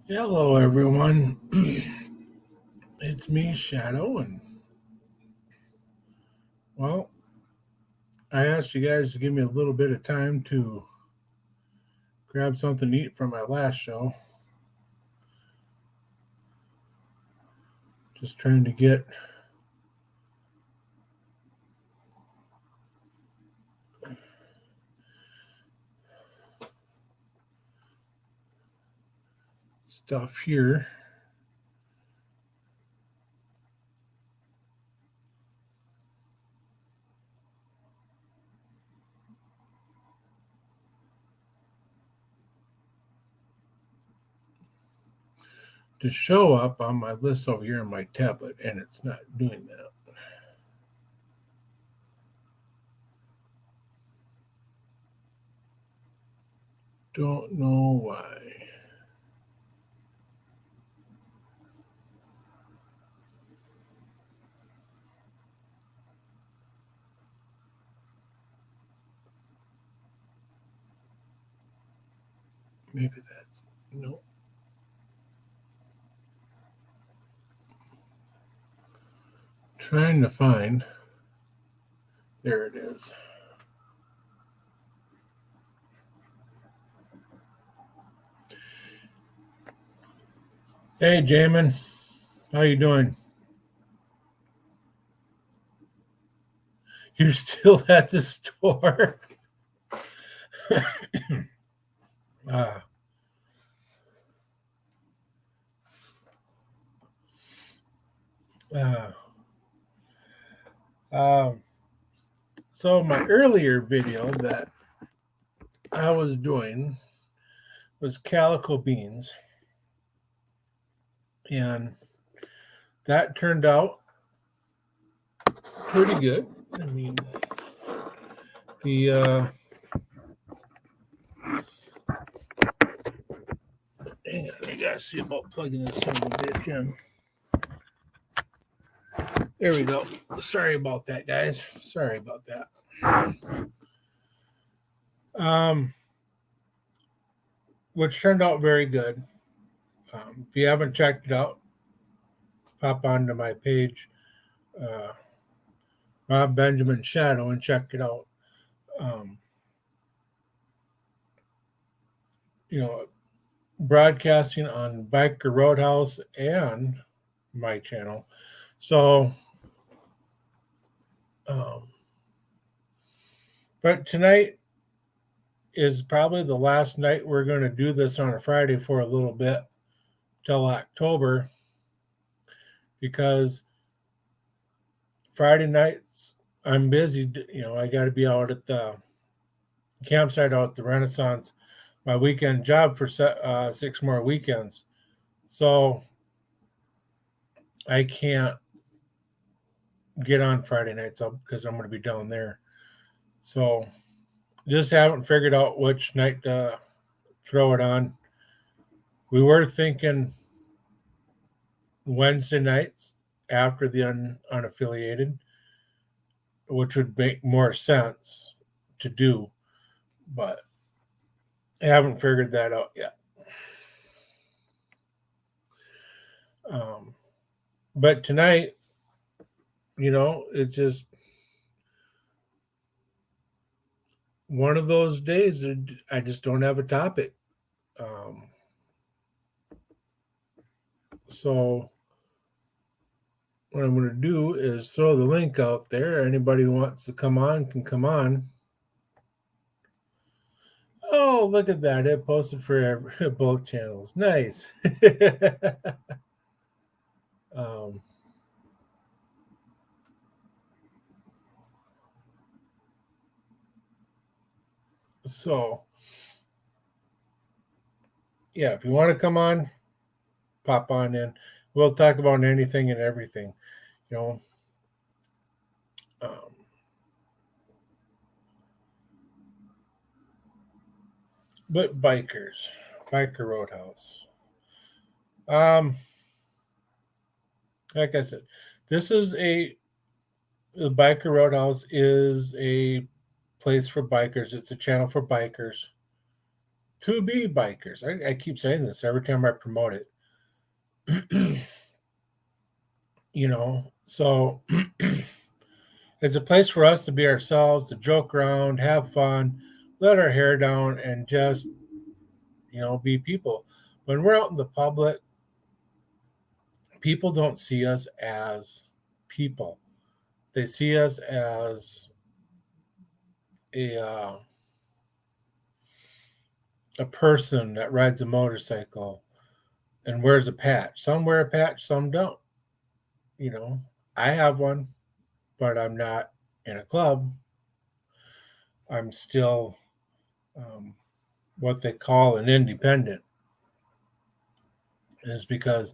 Hello, everyone. It's me, Shadow, and well, I asked you guys to give me a little bit of time to grab something to eat from my last show. Just trying to get stuff here. To show up on my list over here on my tablet, and it's not doing that. Don't know why. Maybe that's no. Trying to find. There it is. Hey, Jamin, how you doing? You're still at the store? uh, uh, um, so my earlier video that I was doing was calico beans, and that turned out pretty good. I mean, the hang on, I gotta see about plugging this son of a bitch in. There we go. Sorry about that, guys. Sorry about that. Which turned out very good. If you haven't checked it out, pop onto my page, uh, Rob Benjamin Shadow, and check it out. Um, you know, broadcasting on Biker Roadhouse and my channel. So, but tonight is probably the last night we're going to do this on a Friday for a little bit till October, because Friday nights I'm busy. I got to be out at the campsite out at the Renaissance, my weekend job for 6 more weekends. So I can't get on Friday nights up because I'm going to be down there. So just haven't figured out which night to throw it on. We were thinking Wednesday nights after the unaffiliated, which would make more sense to do, but I haven't figured that out yet. But tonight, it's just one of those days that I just don't have a topic. So what I'm going to do is throw the link out there. Anybody who wants to come on can come on. Oh, look at that. It posted for both channels. Nice. um, so, yeah, if you want to come on, pop on in. We'll talk about anything and everything, you know. But Biker Roadhouse. Like I said, this is the Biker Roadhouse is a place for bikers. It's a channel for bikers to be bikers. I keep saying this every time I promote it. So it's a place for us to be ourselves, to joke around, have fun, let our hair down, and just, be people. When we're out in the public, people don't see us as people. They see us as a uh, a person that rides a motorcycle and wears a patch. Some wear a patch, some don't. You know, I have one, but I'm not in a club. I'm still um, what they call an independent, is because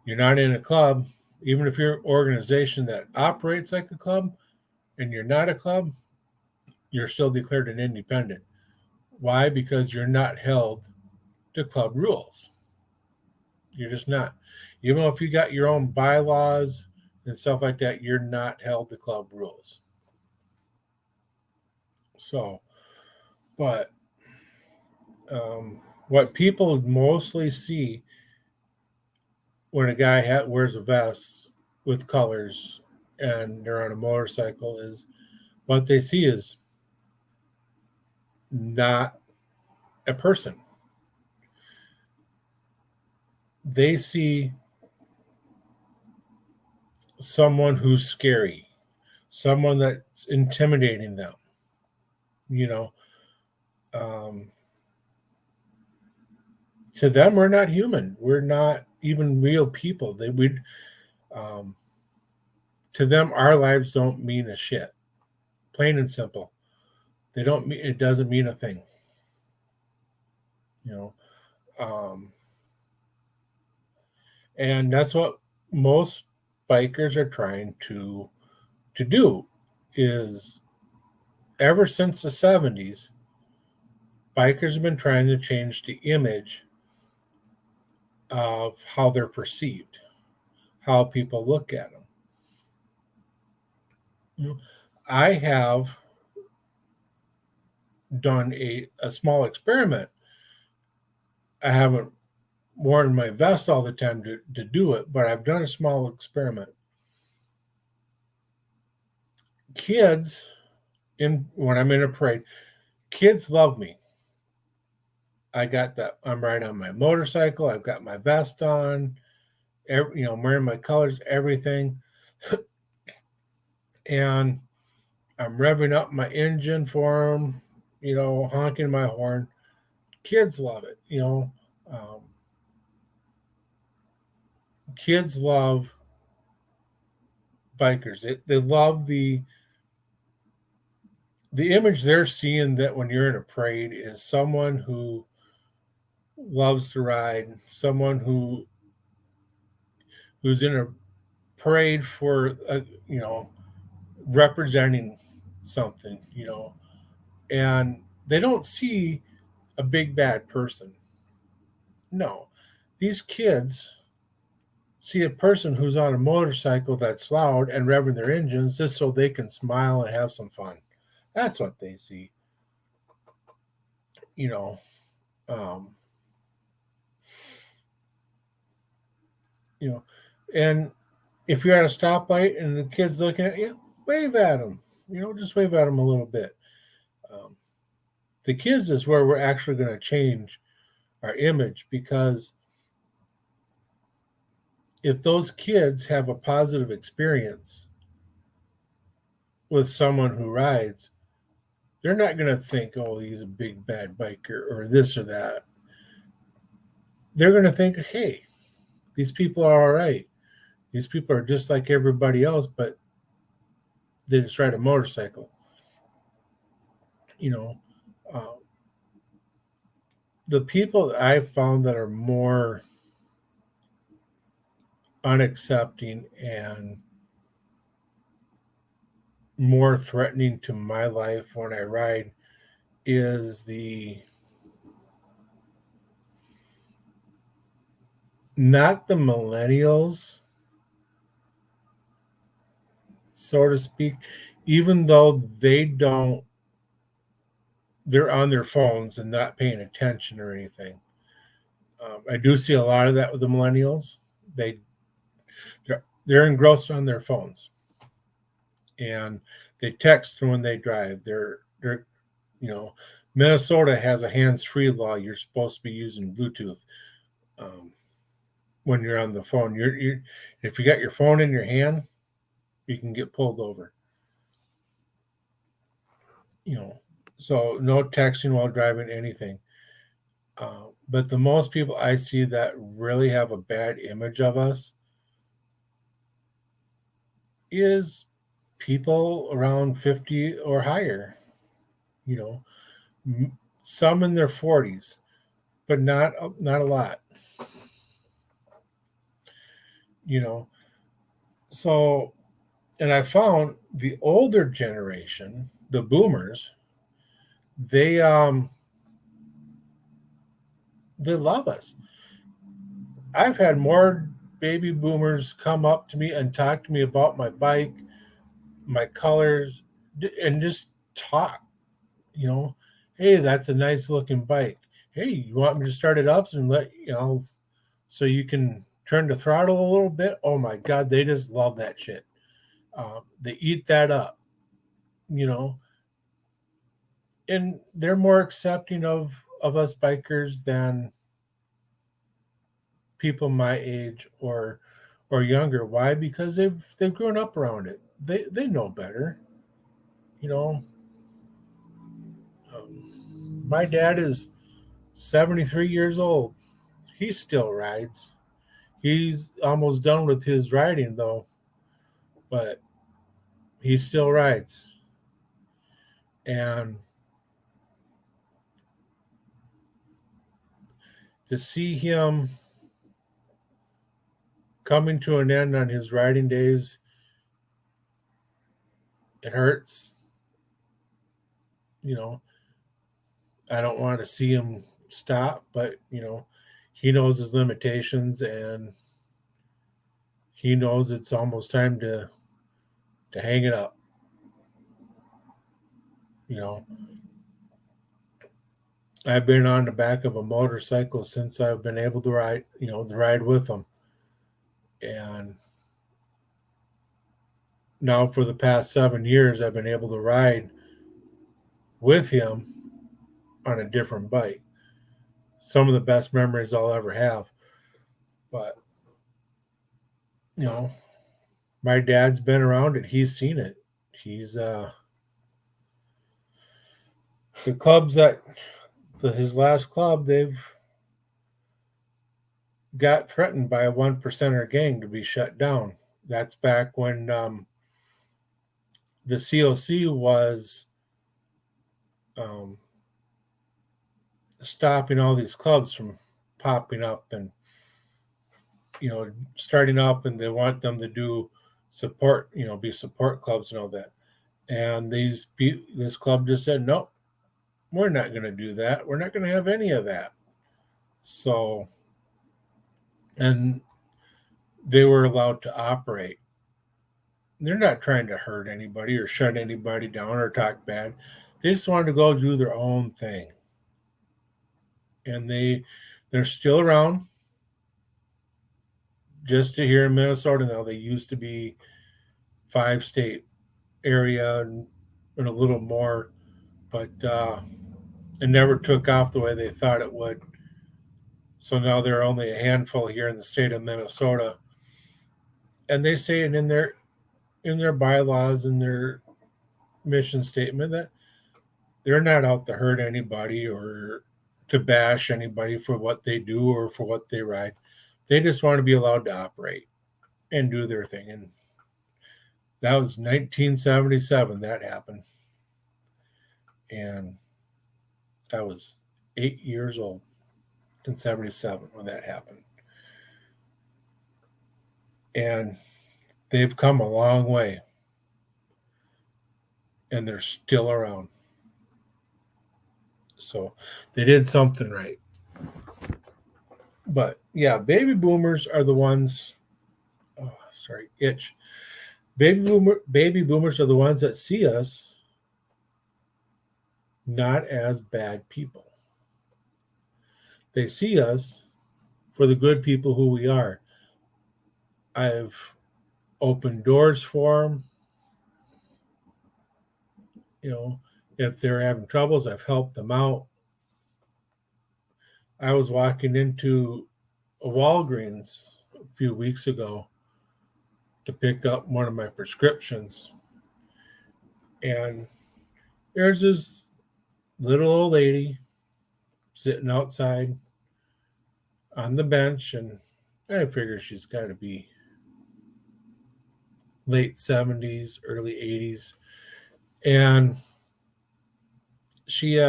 you're not in a club. Even if you're an organization that operates like a club and you're not a club, you're still declared an independent. Why? Because you're not held to club rules. You're just not. Even if you got your own bylaws and stuff like that, you're not held to club rules. So, but what people mostly see when a guy wears a vest with colors and they're on a motorcycle is what they see is not a person. They see someone who's scary, someone that's intimidating them. You know, um, to them, we're not human. We're not even real people. Um, to them, our lives don't mean a shit. Plain and simple. They don't mean. It doesn't mean a thing. You know, um, and that's what most bikers are trying to do. Is ever since the 70s, bikers have been trying to change the image of how they're perceived, how people look at them. You know, I have done a small experiment. I haven't worn my vest all the time to do it, but I've done a small experiment. Kids, in when I'm in a parade, kids love me. I got that. I'm riding on my motorcycle. I've got my vest on. I'm wearing my colors, everything, and I'm revving up my engine for them. Honking my horn. Kids love it. Um, kids love bikers. They love the image they're seeing, that when you're in a parade is someone who loves to ride, someone who's in a parade for representing something, and they don't see a big bad person. No, these kids see a person who's on a motorcycle that's loud and revving their engines just so they can smile and have some fun. That's what they see, you know. Um, you know, and if you're at a stoplight and the kid's looking at you, wave at them. Just wave at them a little bit. Um, the kids is where we're actually going to change our image, because if those kids have a positive experience with someone who rides, they're not going to think, oh, he's a big bad biker or this or that. They're going to think, hey, these people are all right. These people are just like everybody else, but they just ride a motorcycle. You know, uh, the people that I've found that are more unaccepting and more threatening to my life when I ride is the not the millennials, so to speak, even though they don't they're on their phones and not paying attention or anything. I do see a lot of that with the millennials. They they're engrossed on their phones, and they text when they drive. They're you know, Minnesota has a hands-free law. You're supposed to be using Bluetooth um, when you're on the phone. You're if you got your phone in your hand, you can get pulled over. You know, so no texting while driving anything. But the most people I see that really have a bad image of us is people around 50 or higher. You know, some in their 40s, but not a lot. You know, so and I found the older generation, the boomers, they um they love us. I've had more baby boomers come up to me and talk to me about my bike, my colors, and just talk. You know, hey, that's a nice looking bike. Hey, you want me to start it up and let so you can turn the throttle a little bit? Oh my God, they just love that shit. They eat that up. You know, and they're more accepting of us bikers than people my age or younger. Why? Because they've grown up around it. They know better. You know, my dad is 73 years old. He still rides. He's almost done with his riding though, but he still rides. And to see him coming to an end on his riding days, it hurts. You know, I don't want to see him stop, but he knows his limitations and he knows it's almost time to hang it up. You know, I've been on the back of a motorcycle since I've been able to ride, to ride with him. And now for the past 7 years, I've been able to ride with him on a different bike. Some of the best memories I'll ever have. But, you know, my dad's been around it. He's seen it. He's, the clubs his last club, they've got threatened by a 1% gang to be shut down. That's back when the COC was um, stopping all these clubs from popping up and starting up, and they want them to do support, be support clubs and all that. And this club just said, no, we're not going to do that. We're not going to have any of that. So, and they were allowed to operate. They're not trying to hurt anybody or shut anybody down or talk bad. They just wanted to go do their own thing. And they're still around. Just to here in Minnesota now, they used to be 5-state area and a little more, but it never took off the way they thought it would. So now there are only a handful here in the state of Minnesota, and they say it in their bylaws and their mission statement that they're not out to hurt anybody or to bash anybody for what they do or for what they ride. They just want to be allowed to operate and do their thing. And that was 1977 that happened. And I was 8 years old in 77 when that happened. And they've come a long way. And they're still around. So they did something right. But yeah, baby boomers are the ones. Oh, sorry, itch. Baby boomers are the ones that see us not as bad people. They see us for the good people who we are. I've opened doors for them. You know, if they're having troubles, I've helped them out. I was walking into a Walgreens a few weeks ago to pick up one of my prescriptions, and there's this little old lady sitting outside on the bench, and I figure she's got to be late 70s, early 80s. And she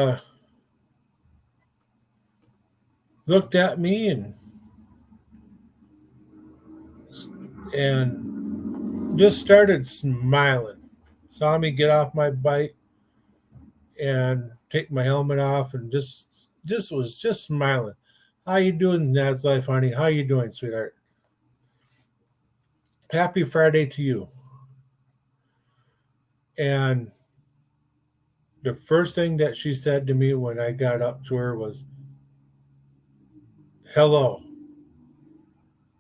looked at me and just started smiling. Saw me get off my bike and take my helmet off, and just was just smiling. How you doing, Dad's life, honey? How you doing, sweetheart? Happy Friday to you. And the first thing that she said to me when I got up to her was, hello,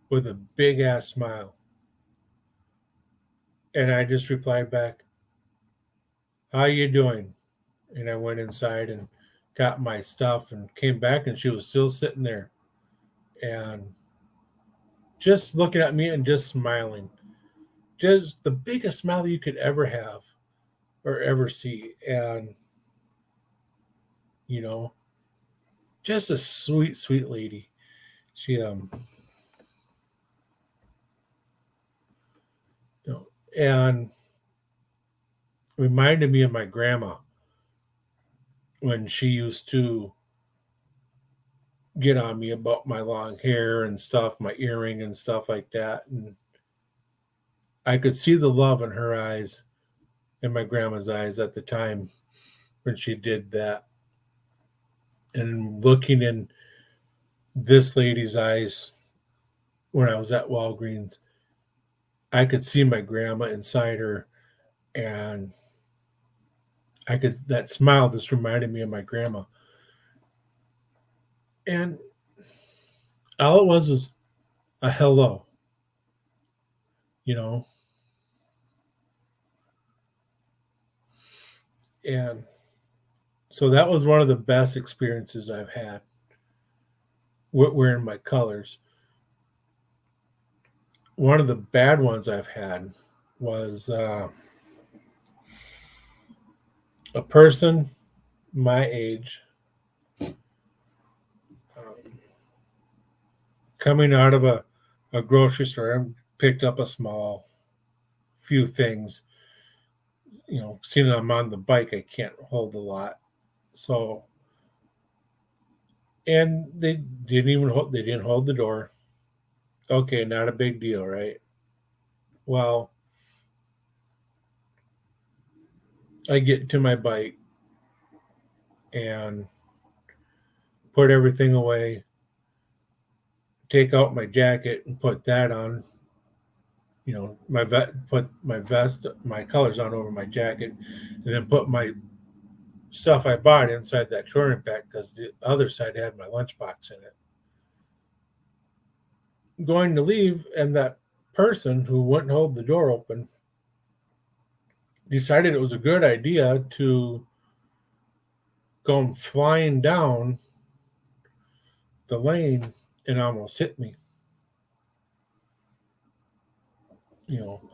with a big ass smile. And I just replied back, how you doing? And I went inside and got my stuff and came back, and she was still sitting there and just looking at me and just smiling. Just the biggest smile you could ever have or ever see. And, you know, just a sweet, sweet lady. She, you know, and reminded me of my grandma when she used to get on me about my long hair and stuff, my earring and stuff like that. And I could see the love in her eyes, in my grandma's eyes at the time when she did that. And looking in this lady's eyes when I was at Walgreens, I could see my grandma inside her, and that smile just reminded me of my grandma. And all it was a hello, you know. And so that was one of the best experiences I've had wearing my colors. One of the bad ones I've had was a person my age um, coming out of a grocery store and picked up a small few things. You know, seeing I'm on the bike, I can't hold a lot. So, and they didn't hold the door. Okay, not a big deal, right? Well, I get to my bike and put everything away, take out my jacket and put that on. You know, put my vest, my colors on over my jacket, and then put my stuff I bought inside that touring pack because the other side had my lunchbox in it. Going to leave, and that person who wouldn't hold the door open decided it was a good idea to go flying down the lane and almost hit me. You know,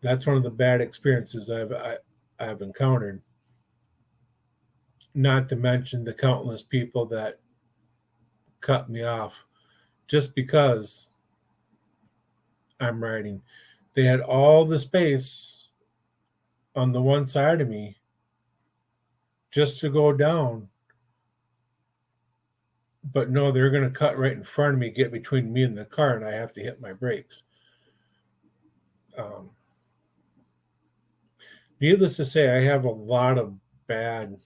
that's one of the bad experiences I've encountered. Not to mention the countless people that cut me off just because I'm riding. They had all the space on the one side of me just to go down, but no, they're going to cut right in front of me, get between me and the car, and I have to hit my brakes. Um, Needless to say, I have a lot of bad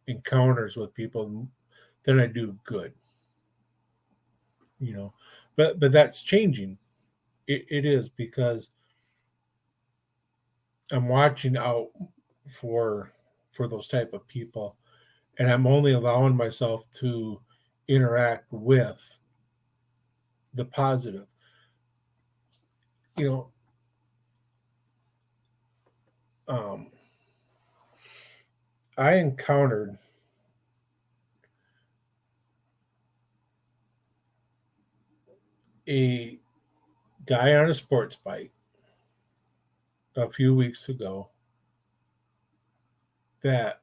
encounters with people than I do good. You know, but that's changing. It is because I'm watching out for those type of people, and I'm only allowing myself to interact with the positive. You know, um, I encountered a guy on a sports bike a few weeks ago that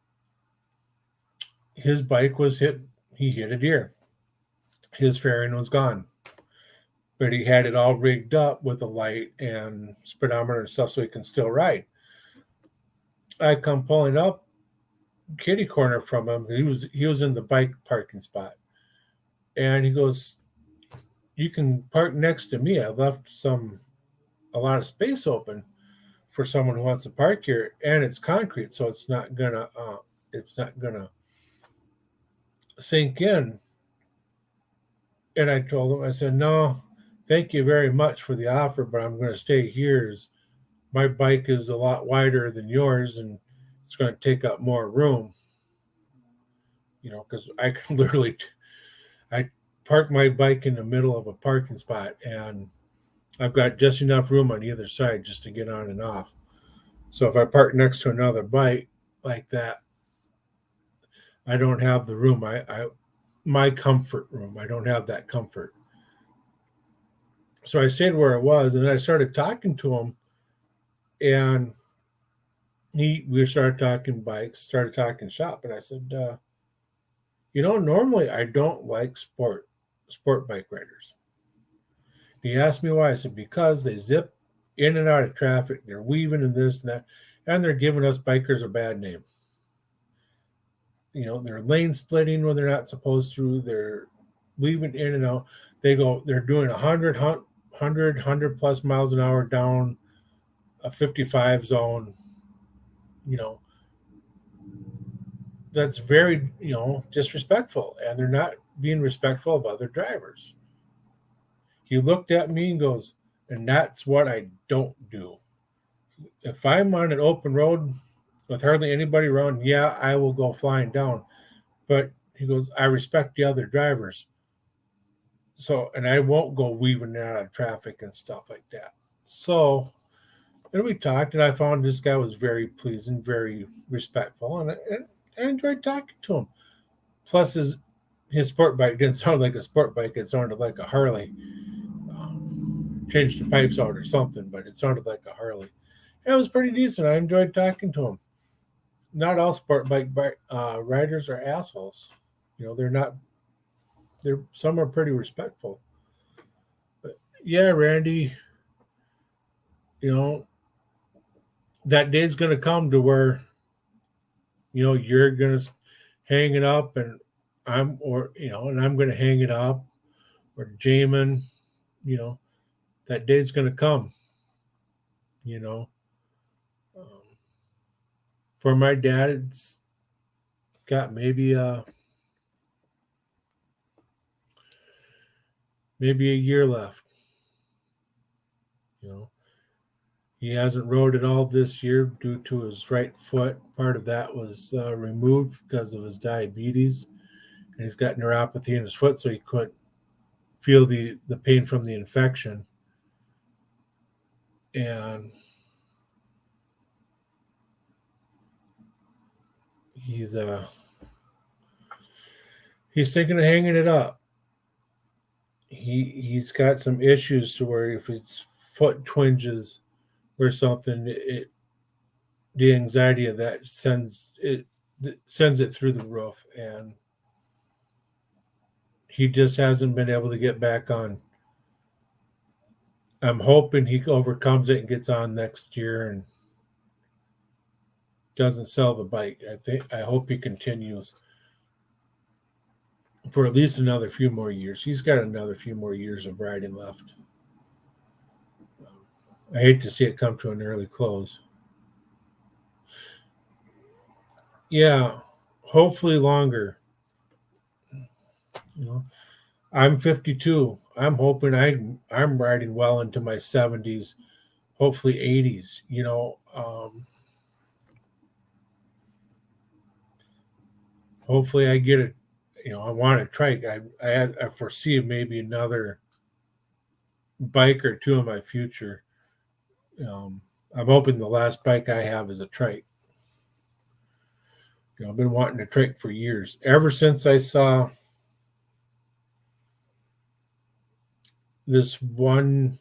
his bike was hit. He hit a deer. His fairing was gone, but he had it all rigged up with a light and speedometer and stuff so he can still ride. I come pulling up kitty corner from him. He was in the bike parking spot, and he goes, "You can park next to me. I left a lot of space open for someone who wants to park here, and it's concrete, so it's not gonna sink in." And I told him, I said, "No, thank you very much for the offer, but I'm going to stay here. My bike is a lot wider than yours, and it's going to take up more room. Because I can literally, I park my bike in the middle of a parking spot, and I've got just enough room on either side just to get on and off. So if I park next to another bike like that, I don't have the room. I my comfort room. I don't have that comfort. So I stayed where I was, and then I started talking to him, and we started talking bikes, started talking shop, and I said, normally I don't like sport bike riders. He asked me why. I said, because they zip in and out of traffic, they're weaving and this and that, and they're giving us bikers a bad name. They're lane splitting when they're not supposed to. They're weaving in and out. They're doing 100 plus miles an hour down a 55 zone. You know, that's very, disrespectful, and they're not being respectful of other drivers. He looked at me and goes, and that's what I don't do. If I'm on an open road with hardly anybody around, yeah, I will go flying down. But he goes, I respect the other drivers. So, and I won't go weaving out of traffic and stuff like that. So, and we talked, and I found this guy was very pleasing, very respectful, and I enjoyed talking to him. Plus, his sport bike didn't sound like a sport bike; it sounded like a Harley. Changed the pipes out or something, but it sounded like a Harley. It was pretty decent. I enjoyed talking to him. Not all sport bike riders are assholes. They're not. They're some are pretty respectful. But yeah, Randy, you know that day's going to come to where you're going to hang it up, and I'm going to hang it up, or Jamin, you know, that day's going to come. You know, um, for my dad, it's got maybe a year left. You know, he hasn't rode at all this year due to his right foot. Part of that was removed because of his diabetes, and he's got neuropathy in his foot, so he couldn't feel the pain from the infection. And he's he's thinking of hanging it up. He's got some issues to where if his foot twinges or something, the anxiety of that sends it through the roof, and he just hasn't been able to get back on. I'm hoping he overcomes it and gets on next year and doesn't sell the bike. I hope he continues for at least another few more years. He's got another few more years of riding left. I hate to see it come to an early close. Yeah, hopefully longer. You know, I'm 52. I'm hoping I'm riding well into my 70s, hopefully 80s. hopefully I get it. I want a trike. I foresee maybe another bike or two in my future. Um, I'm hoping the last bike I have is a trike. I've been wanting a trike for years. Ever since I saw this one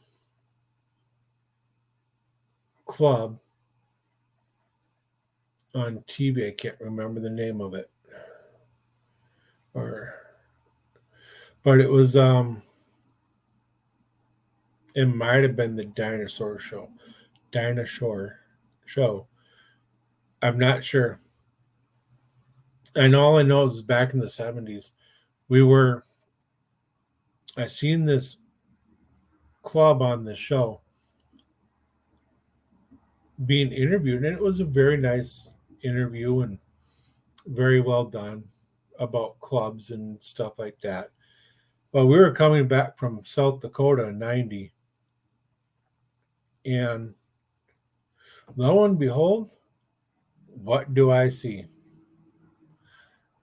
club on TV, I can't remember the name of it, or but it was it might have been the dinosaur show. I'm not sure. And all I know is back in the 70s, we were I seen this club on the show being interviewed, and it was a very nice interview and very well done about clubs and stuff like that. But we were coming back from South Dakota in 90, and lo and behold, what do I see?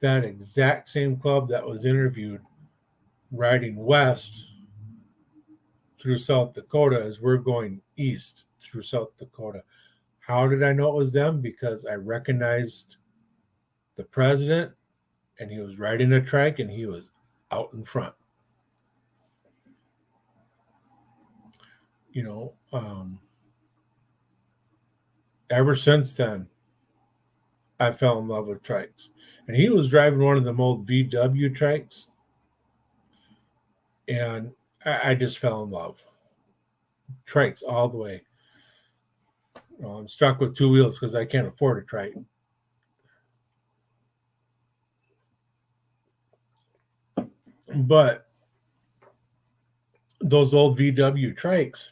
That exact same club that was interviewed riding west through South Dakota as we're going east through South Dakota. How did I know it was them? Because I recognized the president, and he was riding a trike, and he was out in front. You know, ever since then, I fell in love with trikes. And he was driving one of them old VW trikes, and I just fell in love. Trikes all the way. I'm stuck with two wheels because I can't afford a trike. But those old VW trikes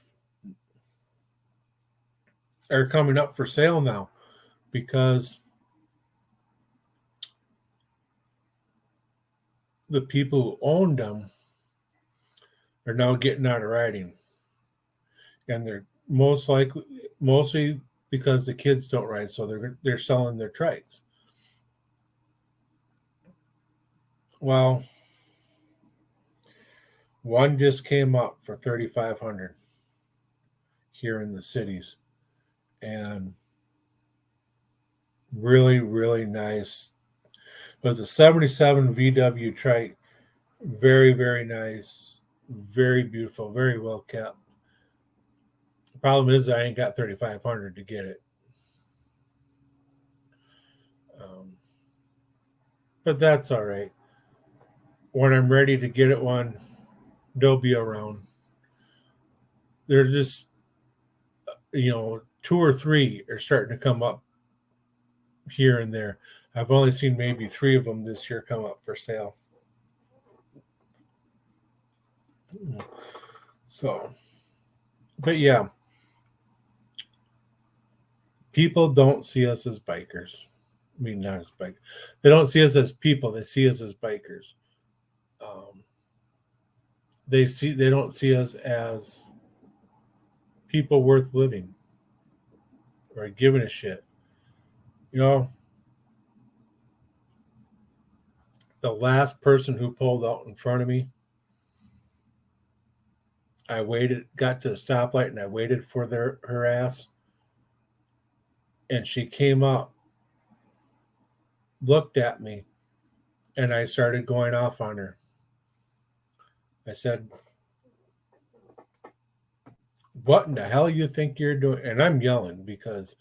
are coming up for sale now because the people who owned them are now getting out of riding, and they're mostly because the kids don't ride, so they're selling their trikes. Well, one just came up for 3,500 here in the cities, and really, really nice. It was a 77 VW trike, very, very nice, very beautiful, very well kept. The problem is I ain't got 3,500 to get it. But that's all right. When I'm ready to get it one, they'll be around. They're just, two or three are starting to come up here and there. I've only seen maybe 3 of them this year come up for sale. So, but yeah, people don't see us as bikers. I mean, not as bikers. They don't see us as people. They see us as bikers. They don't see us as people worth living or giving a shit. The last person who pulled out in front of me, I waited, got to the stoplight, and I waited for her ass, and she came up, looked at me, and I started going off on her. I said, "What in the hell you think you're doing?" And I'm yelling because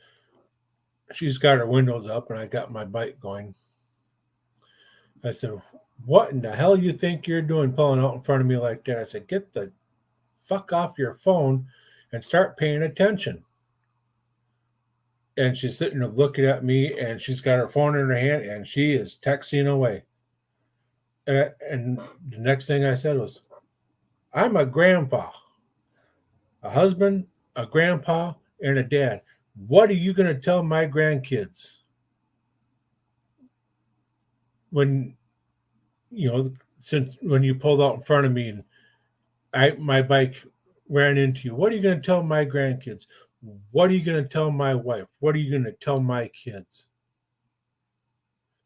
she's got her windows up, and I got my bike going. I said, "What in the hell you think you're doing pulling out in front of me like that?" I said, "Get the fuck off your phone and start paying attention." And she's sitting there looking at me, and she's got her phone in her hand, and she is texting away. And the next thing I said was, "I'm a grandpa, a husband, a grandpa, and a dad. What are you going to tell my grandkids when since when you pulled out in front of me and my bike ran into you? What are you going to tell my grandkids? What are you going to tell my wife? What are you going to tell my kids?"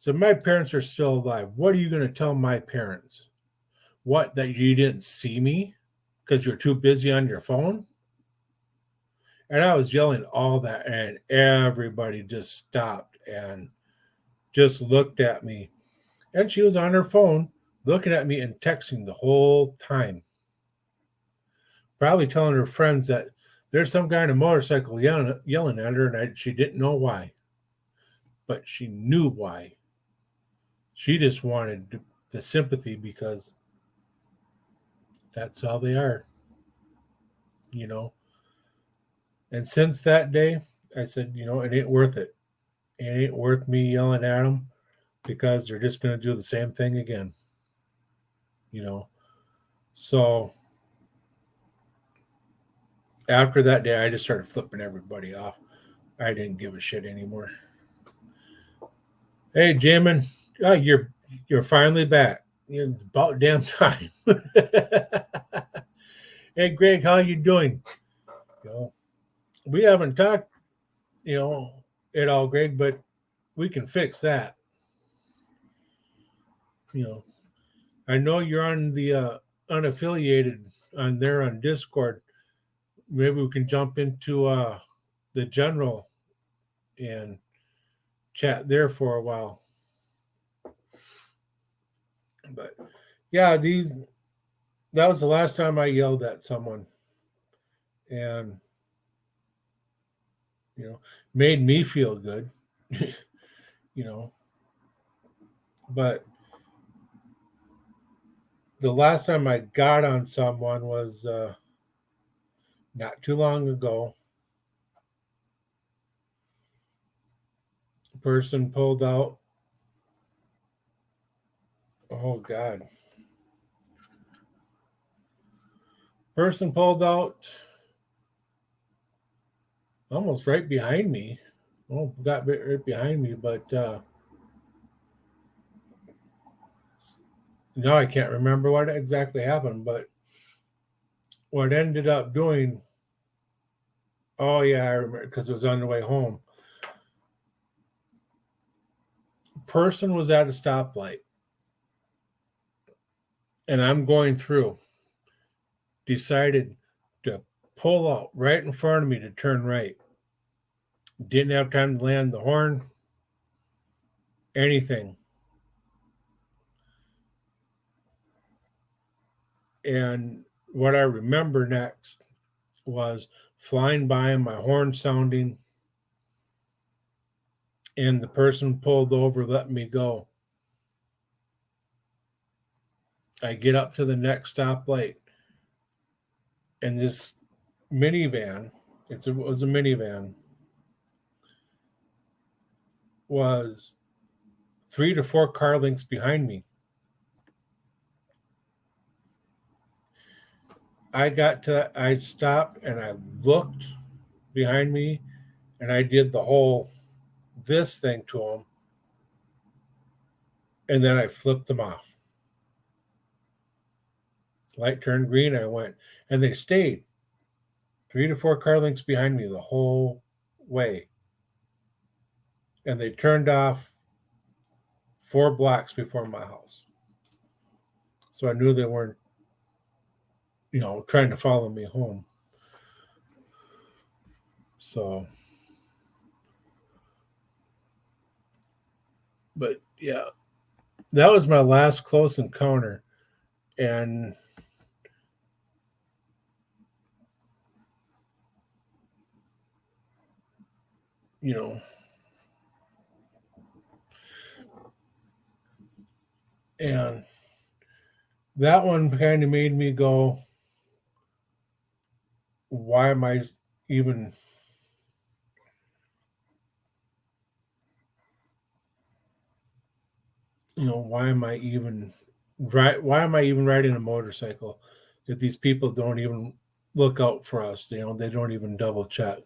So my parents are still alive. What are you going to tell my parents? What, that you didn't see me because you're too busy on your phone? And I was yelling all that, and everybody just stopped and just looked at me. And she was on her phone looking at me and texting the whole time, probably telling her friends that there's some guy on a motorcycle yelling at her, and she didn't know why. But she knew why. She just wanted the sympathy because that's how they are, you know. And since that day, I said, it ain't worth it. It ain't worth me yelling at them because they're just going to do the same thing again, you know. So after that day, I just started flipping everybody off. I didn't give a shit anymore. Hey, Jamin, you're finally back. It's about damn time. Hey, Greg, how you doing? You know, we haven't talked, you know, at all, Greg, but we can fix that. You know, I know you're on the unaffiliated on there on Discord. Maybe we can jump into the general and chat there for a while. But yeah, that was the last time I yelled at someone, and you know, made me feel good. you know, but the last time I got on someone was not too long ago. A person pulled out. Oh God. Person pulled out almost right behind me. Oh, got right behind me, but now I can't remember what exactly happened. But what it ended up doing, oh yeah, I remember because it was on the way home. Person was at a stoplight, and I'm going through. Decided to pull out right in front of me to turn right. Didn't have time to land the horn, anything. And what I remember next was flying by, my horn sounding, and the person pulled over, let me go. I get up to the next stoplight, and this minivan, it was a minivan, was 3 to 4 car lengths behind me. I stopped and I looked behind me, and I did the whole this thing to them, and then I flipped them off. Light turned green, I went, and they stayed 3 to 4 car lengths behind me the whole way. And they turned off 4 blocks before my house. So I knew they weren't, trying to follow me home. So, but yeah, that was my last close encounter. And, you know, and that one kind of made me go, why am I even why am I even riding a motorcycle if these people don't even look out for us? They don't even double check.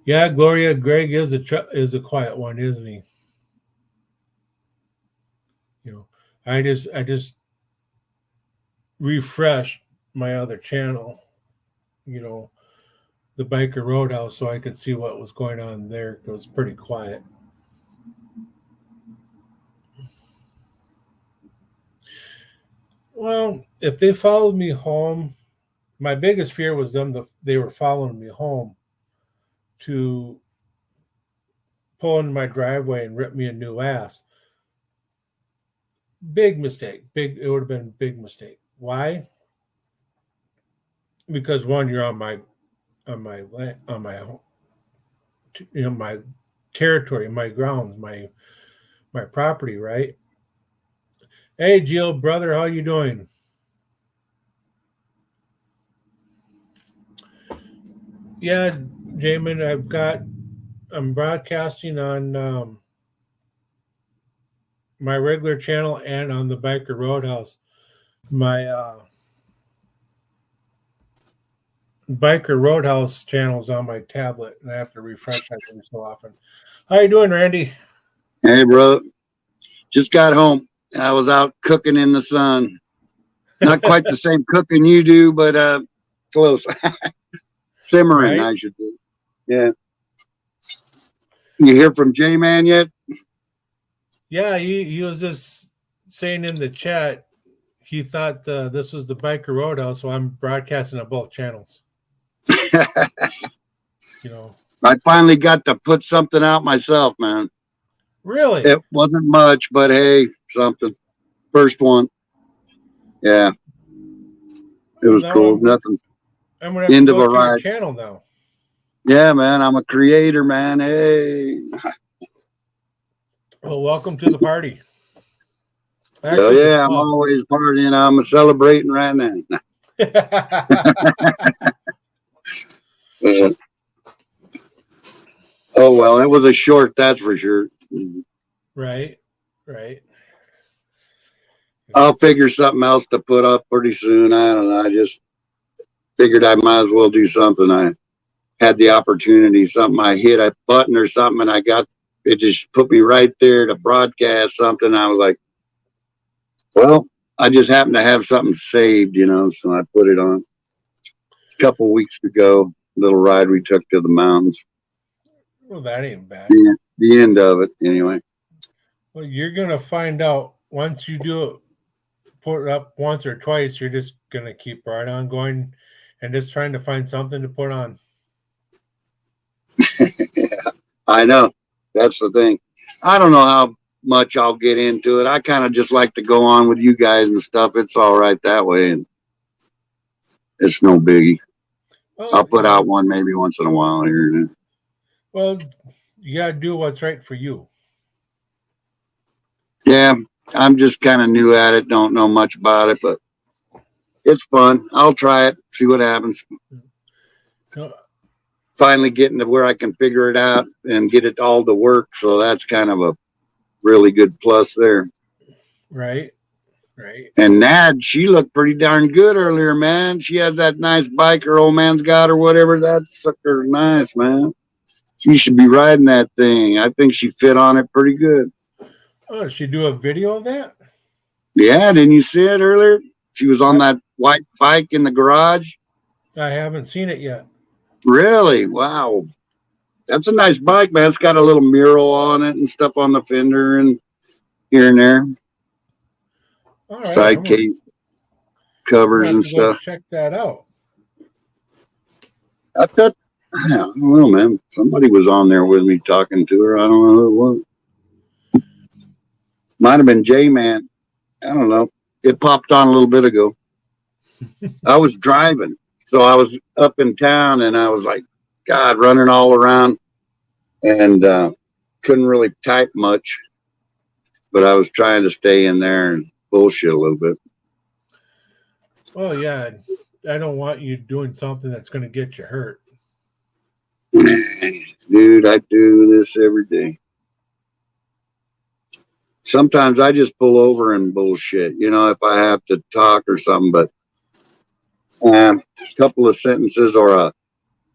Yeah, Gloria, Greg is a quiet one, isn't he? I just refreshed my other channel, you know, the Biker Roadhouse, so I could see what was going on there. It was pretty quiet. Well, if they followed me home, my biggest fear was they were following me home to pull in my driveway and rip me a new ass. Big mistake. Big. It would have been a big mistake. Why? Because one, you're on my territory, my grounds, my property, right? Hey, Jill, brother, how you doing? Yeah, Jamin, I'm broadcasting on my regular channel and on the Biker Roadhouse. My Biker Roadhouse channel is on my tablet, and I have to refresh that every so often. How you doing, Randy? Hey, bro. Just got home. I was out cooking in the sun. Not quite the same cooking you do, but close. Simmering, Right? I should say. Yeah. You hear from J-Man yet? Yeah, he was just saying in the chat he thought this was the Biker Roadhouse, so I'm broadcasting on both channels. You know, I finally got to put something out myself, man. really? It wasn't much, but hey, something. First one. Yeah. It Well, was now cool. Nothing. I'm gonna have to End of go a to your ride. channel now. Yeah, man. I'm a creator, man. Hey. Well, welcome to the party. So Actually, the yeah, I'm club. always partying. I'm celebrating right now. Uh, oh well, it was a short, that's for sure. Right, right. I'll figure something else to put up pretty soon. I don't know. I just figured I might as well do something. I had the opportunity, something I hit a button or something, and I got it just put me right there to broadcast something. I was like, well, I just happened to have something saved, so I put it on. A couple weeks ago, little ride we took to the mountains. Well, that ain't bad. The end of it, anyway. Well, you're gonna find out once you do it, put it up once or twice. You're just gonna keep right on going, and just trying to find something to put on. Yeah, I know. That's the thing. I don't know how much I'll get into it. I kind of just like to go on with you guys and stuff. It's all right that way, and it's no biggie. Well, I'll put out one maybe once in a while here and there. well, you gotta do what's right for you. Yeah, I'm just kind of new at it. Don't know much about it, but it's fun. I'll try it. See what happens. No, Finally getting to where I can figure it out and get it all to work. So that's kind of a really good plus there. right, right. And Nad, she looked pretty darn good earlier, man. She has that nice bike her old man's got or whatever. That sucker's nice, man. She should be riding that thing. I think she fit on it pretty good. Oh, did she do a video of that? Yeah, didn't you see it earlier? She was on that white bike in the garage. I haven't seen it yet. Really? Wow. That's a nice bike, man. It's got a little mural on it and stuff on the fender and here and there. All right, Side case covers and stuff. Check that out. I thought, I don't know, man. Somebody was on there with me talking to her. I don't know who it was. Might have been J-Man. I don't know. It popped on a little bit ago. I was driving. So I was up in town and I was like, God, running all around and couldn't really type much. But I was trying to stay in there and bullshit a little bit. Well, yeah, I don't want you doing something that's going to get you hurt. Dude, I do this every day. Sometimes I just pull over and bullshit, if I have to talk or something, but a couple of sentences or a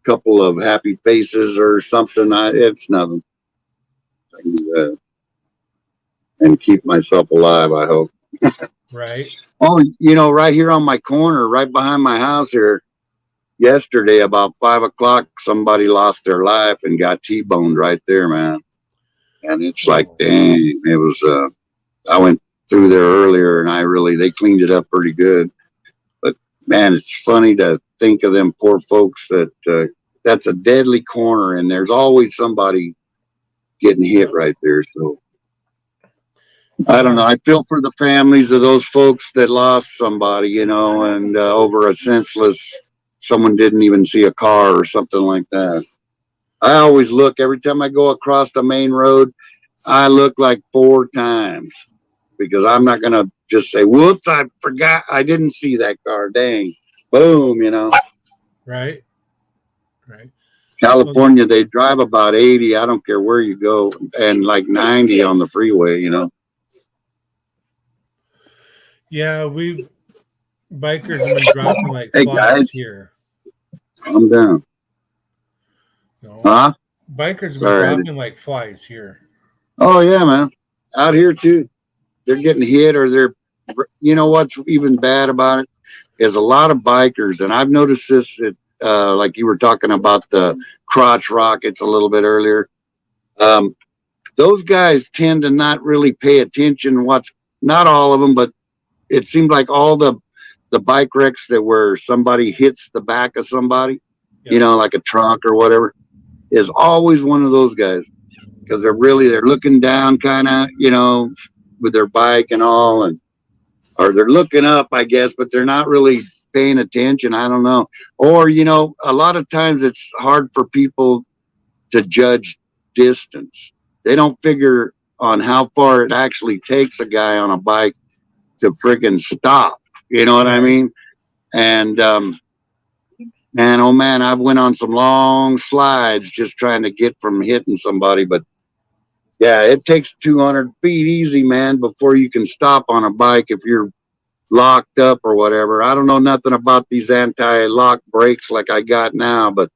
couple of happy faces or something, it's nothing. I can do that and keep myself alive, I hope. Right. Oh, right here on my corner, right behind my house here, yesterday about 5 o'clock, somebody lost their life and got T-boned right there, man. And it's like, dang, it was, I went through there earlier, and they cleaned it up pretty good. But man, it's funny to think of them poor folks that's a deadly corner, and there's always somebody getting hit right there. So I don't know. I feel for the families of those folks that lost somebody, and over a senseless, someone didn't even see a car or something like that. I always look every time I go across the main road. I look like 4 times because I'm not going to just say, whoops, I forgot. I didn't see that car. Dang. Boom, Right. California, they drive about 80. I don't care where you go, and like 90 on the freeway, Yeah, bikers have been dropping like Hey, flies guys. here. I'm down. Huh? Bikers have been dropping like flies here. Oh, yeah, man. Out here, too. They're getting hit, or what's even bad about it is a lot of bikers, and I've noticed this, like you were talking about the crotch rockets a little bit earlier. Those guys tend to not really pay attention. Not all of them, but it seems like all the bike wrecks where somebody hits the back of somebody, like a truck or whatever, is always one of those guys, because they're looking down kind of, with their bike and all, or they're looking up, I guess, but they're not really paying attention. I don't know. Or, a lot of times it's hard for people to judge distance. They don't figure on how far it actually takes a guy on a bike to friggin' stop. You know what I mean? And, man, oh man, I've went on some long slides just trying to get from hitting somebody. But yeah, it takes 200 feet easy, man, before you can stop on a bike if you're locked up or whatever. I don't know nothing about these anti-lock brakes like I got now, but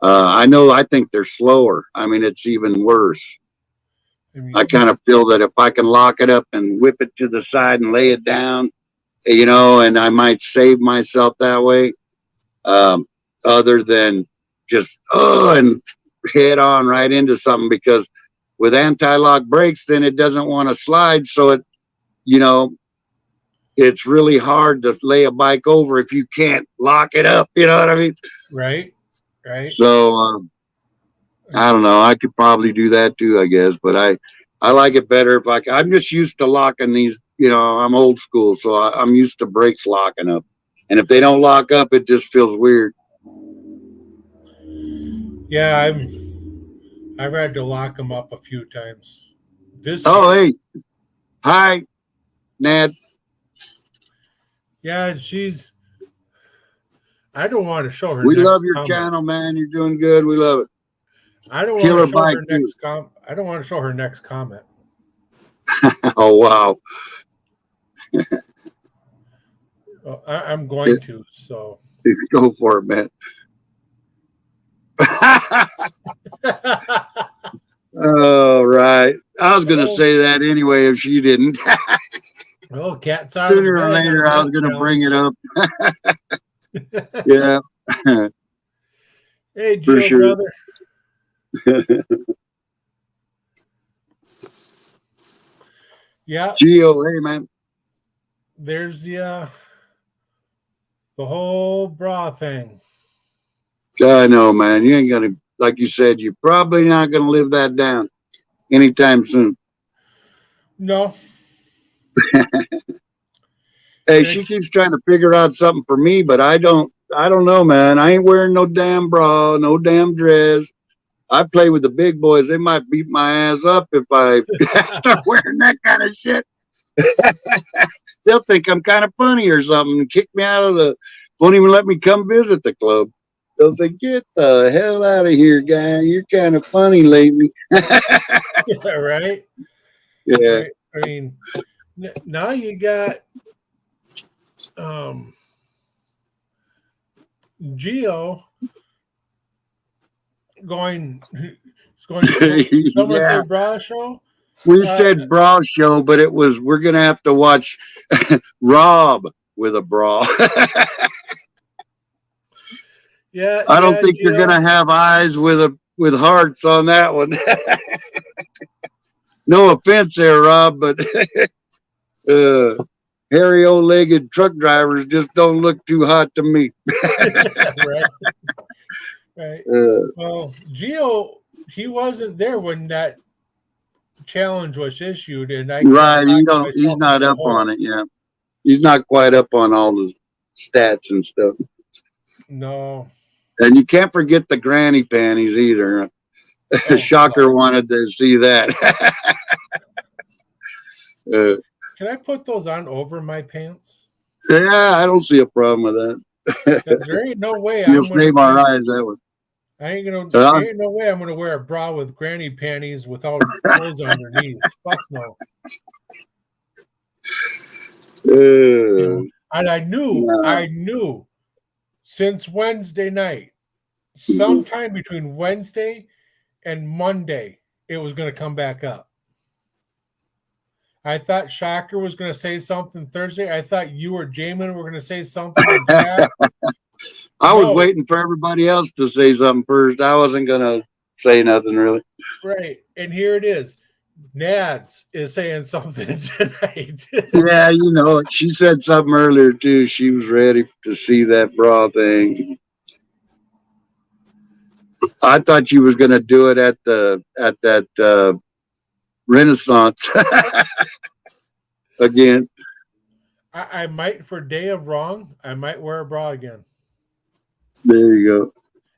I think they're slower. I mean, it's even worse. I kind of feel that if I can lock it up and whip it to the side and lay it down, and I might save myself that way, other than just and head on right into something, because with anti-lock brakes, then it doesn't want to slide. So it's really hard to lay a bike over if you can't lock it up. You know what I mean? Right. So I don't know. I could probably do that too, I guess. But I like it better if I'm just used to locking these. I'm old school, so I'm used to brakes locking up. And if they don't lock up, it just feels weird. Yeah, I've had to lock them up a few times. Hey, hi, Ned. Yeah, I don't want to show her. We love your channel, man. You're doing good. We love it. I don't want to show her next I don't want to show her next comment. Oh wow. I'm going to. So go for it, man. Oh, right. I was going to say that anyway if she didn't. Well, cat's out. Sooner or later, I was going to bring it up. Yeah. Hey, Jill, sure. Brother. Yeah. Gio, hey, man. There's the whole bra thing. I know, man. You ain't going to, like you said, you're probably not going to live that down anytime soon. No. Hey, she keeps trying to figure out something for me, but I don't know, man. I ain't wearing no damn bra, no damn dress. I play with the big boys. They might beat my ass up if I start wearing that kind of shit. They'll think I'm kind of funny or something and kick me won't even let me come visit the club. They'll say, get the hell out of here, guy. You're kind of funny lately. Yeah, right? Yeah. I mean, now you got Gio going to someone say bra show? We said bra show, but we're going to have to watch Rob with a bra. Yeah. I don't think you're going to have eyes with hearts on that one. No offense there, Rob, but Hairy old-legged truck drivers just don't look too hot to me. Right. Right. Uh, Well, Gio, he wasn't there when that challenge was issued, and I can't right, box he's myself not into a up on hole. it. Yeah, he's not quite up on all the stats and stuff. No. And you can't forget the granny panties either. Oh Shocker God. wanted to see that. uh, Can I put those on over my pants? yeah, I don't see a problem with that. Because there ain't no way You'll I'm gonna save our be. eyes that way. I ain't gonna. Uh, There ain't no way I'm gonna wear a bra with granny panties without clothes underneath. Fuck no. You know. uh, And no. I knew since Wednesday night, Mhm. sometime between Wednesday and Monday, it was gonna come back up. I thought Shocker was gonna say something Thursday. I thought you or Jamin were gonna say something in chat. I was No, waiting for everybody else to say something first. I wasn't gonna say nothing really. right. And here it is. Nads is saying something tonight. Yeah, she said something earlier too. She was ready to see that bra thing. I thought she was gonna do it at that Renaissance again. I might, for Day of Wrong, I might wear a bra again. There you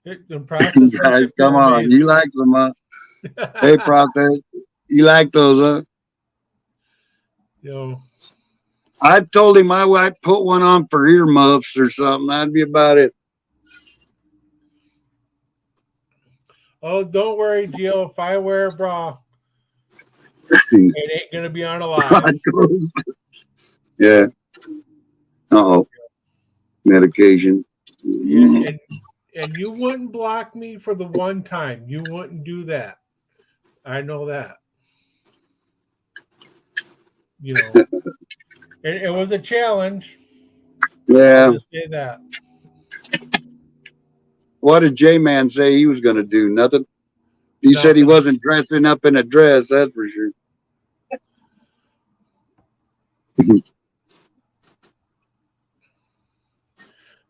The go. process makes Guys, it come feel on. You amazing. like them, huh? Hey, process. You like those, huh? You know, I told him I might put one on for earmuffs or something. That'd be about it. oh, don't worry, Gio. If I wear a bra, it ain't gonna be on alive. Yeah. Oh, medication. And you wouldn't block me for the one time. You wouldn't do that. I know that. You know, it was a challenge. I'll Yeah. just say that. What did J Man say he was going to do? Nothing. He said he Nothing. wasn't dressing up in a dress. That's for sure.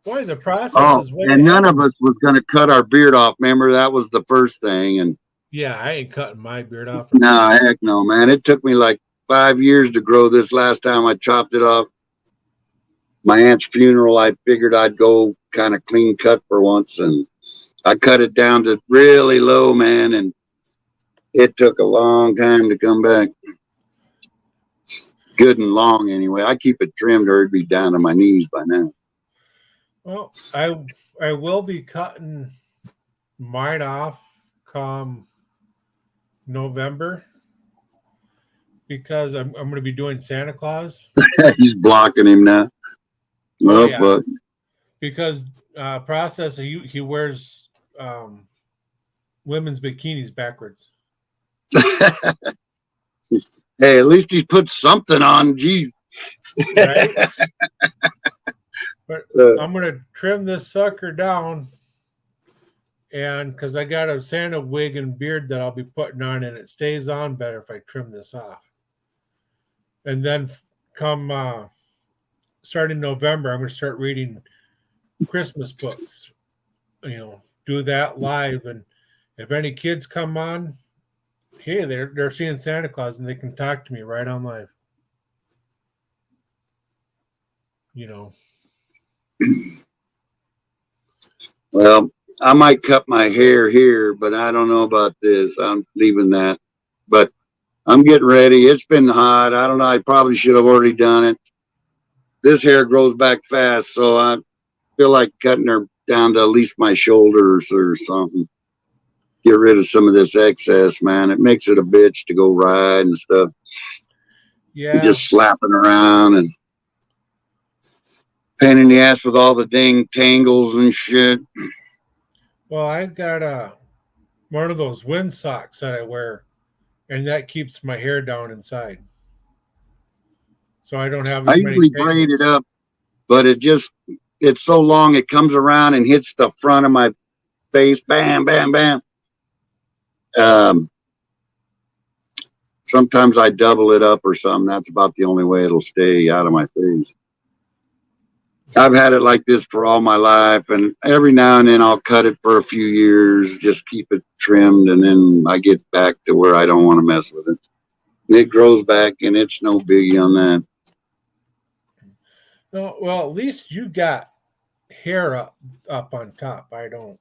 Boy, the process Oh, is way and ahead none of of me. us was going to cut our beard off. Remember, that was the first thing. And Yeah, I ain't cutting my beard off for nah, Christmas. heck no, man. It took me like 5 years to grow this last time I chopped it off. My aunt's funeral, I figured I'd go kind of clean cut for once. And I cut it down to really low, man. And it took a long time to come back. Good and long, anyway. I keep it trimmed or it'd be down to my knees by now. Well, I will be cutting mine off come November because I'm going to be doing Santa Claus. He's blocking him now. Oh Oh, yeah, fuck. because process he wears women's bikinis backwards. Hey, at least he's put something on. Gee. Right? But I'm going to trim this sucker down, and because I got a Santa wig and beard that I'll be putting on, and it stays on better if I trim this off. And then come starting November, I'm going to start reading Christmas books. Do that live, and if any kids come on, hey, they're seeing Santa Claus and they can talk to me right on live. You know. Well, I might cut my hair here, but I don't know about this. I'm leaving that. But I'm getting ready. It's been hot. I don't know. I probably should have already done it. This hair grows back fast, so I feel like cutting her down to at least my shoulders or something. Get rid of some of this excess, man. It makes it a bitch to go ride and stuff. Yeah. Just slapping around and pain in the ass with all the dang tangles and shit. Well, I've got one of those wind socks that I wear, and that keeps my hair down inside, so I don't have I as many usually braid it tangles. up, but it's so long it comes around and hits the front of my face. Bam, bam, bam. Um, sometimes I double it up or something. That's about the only way it'll stay out of my face. I've had it like this for all my life, and every now and then I'll cut it for a few years, just keep it trimmed, and then I get back to where I don't want to mess with it. And it grows back, and it's no biggie on that. No, well, at least you got hair up on top. I don't.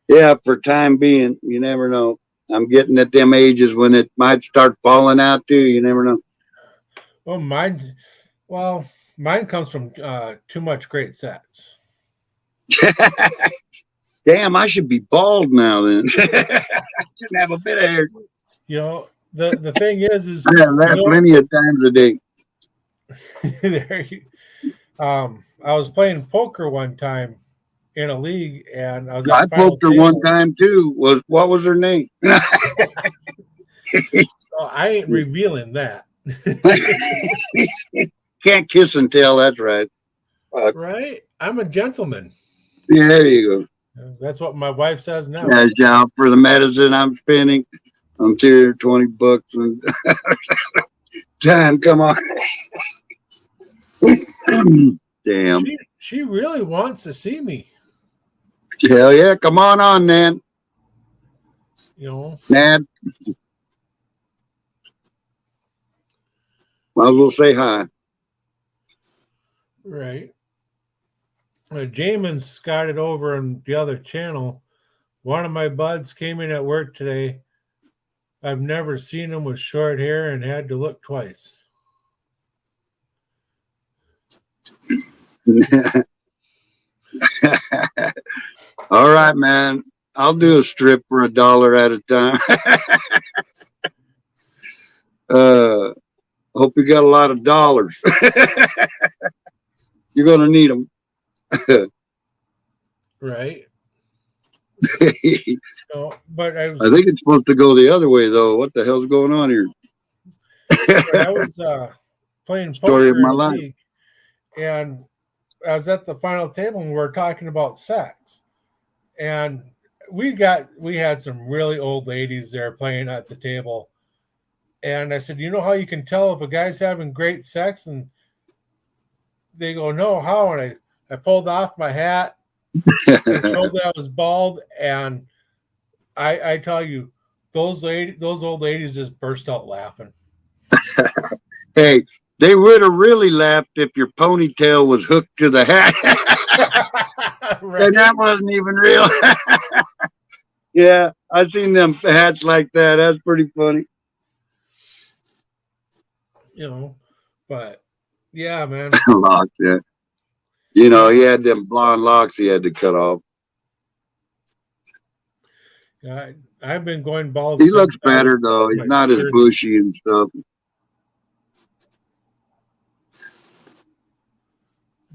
Yeah, for time being, you never know. I'm getting at them ages when it might start falling out too. You never know. Well, mine comes from too much great sex. Damn, I should be bald now then. I shouldn't have a bit of hair. You know, the thing is I have that plenty of times a day. there you, I was playing poker one time in a league, and I was at I the final poked her table. one time too. What was her name? Oh, I ain't revealing that. Can't kiss and tell. That's right. Right? I'm a gentleman. Yeah, there you That's what my wife says now. go. Cash out for the medicine I'm spending. I'm here $20 and time. Come on. Damn. She really wants to see me. Hell yeah. Come on, Nan. You know. Nan. Might as well say hi. Right. Jamin's got it over on the other channel. One of my buds came in at work today. I've never seen him with short hair and had to look twice. All right, man. I'll do a strip for $1 at a time. Hope you got a lot of dollars. You're going to need them. Right. No, but I think it's supposed to go the other way, though. What the hell's going on here? I was playing Story poker of my in a life. league, and I was at the final table and we were talking about sex. And we had some really old ladies there playing at the table. And I said, you know how you can tell if a guy's having great sex? And they go, no, how? And I pulled off my hat and showed that I was bald. And I tell you, those old ladies just burst out laughing. Hey, they would have really laughed if your ponytail was hooked to the hat. Right? And that wasn't even real. Yeah, I've seen them hats like that. That's pretty funny. You know, but yeah, man. Locks, yeah. You know, he had them blonde locks he had to cut off. I've been going bald. He looks better though. He's not as bushy and stuff.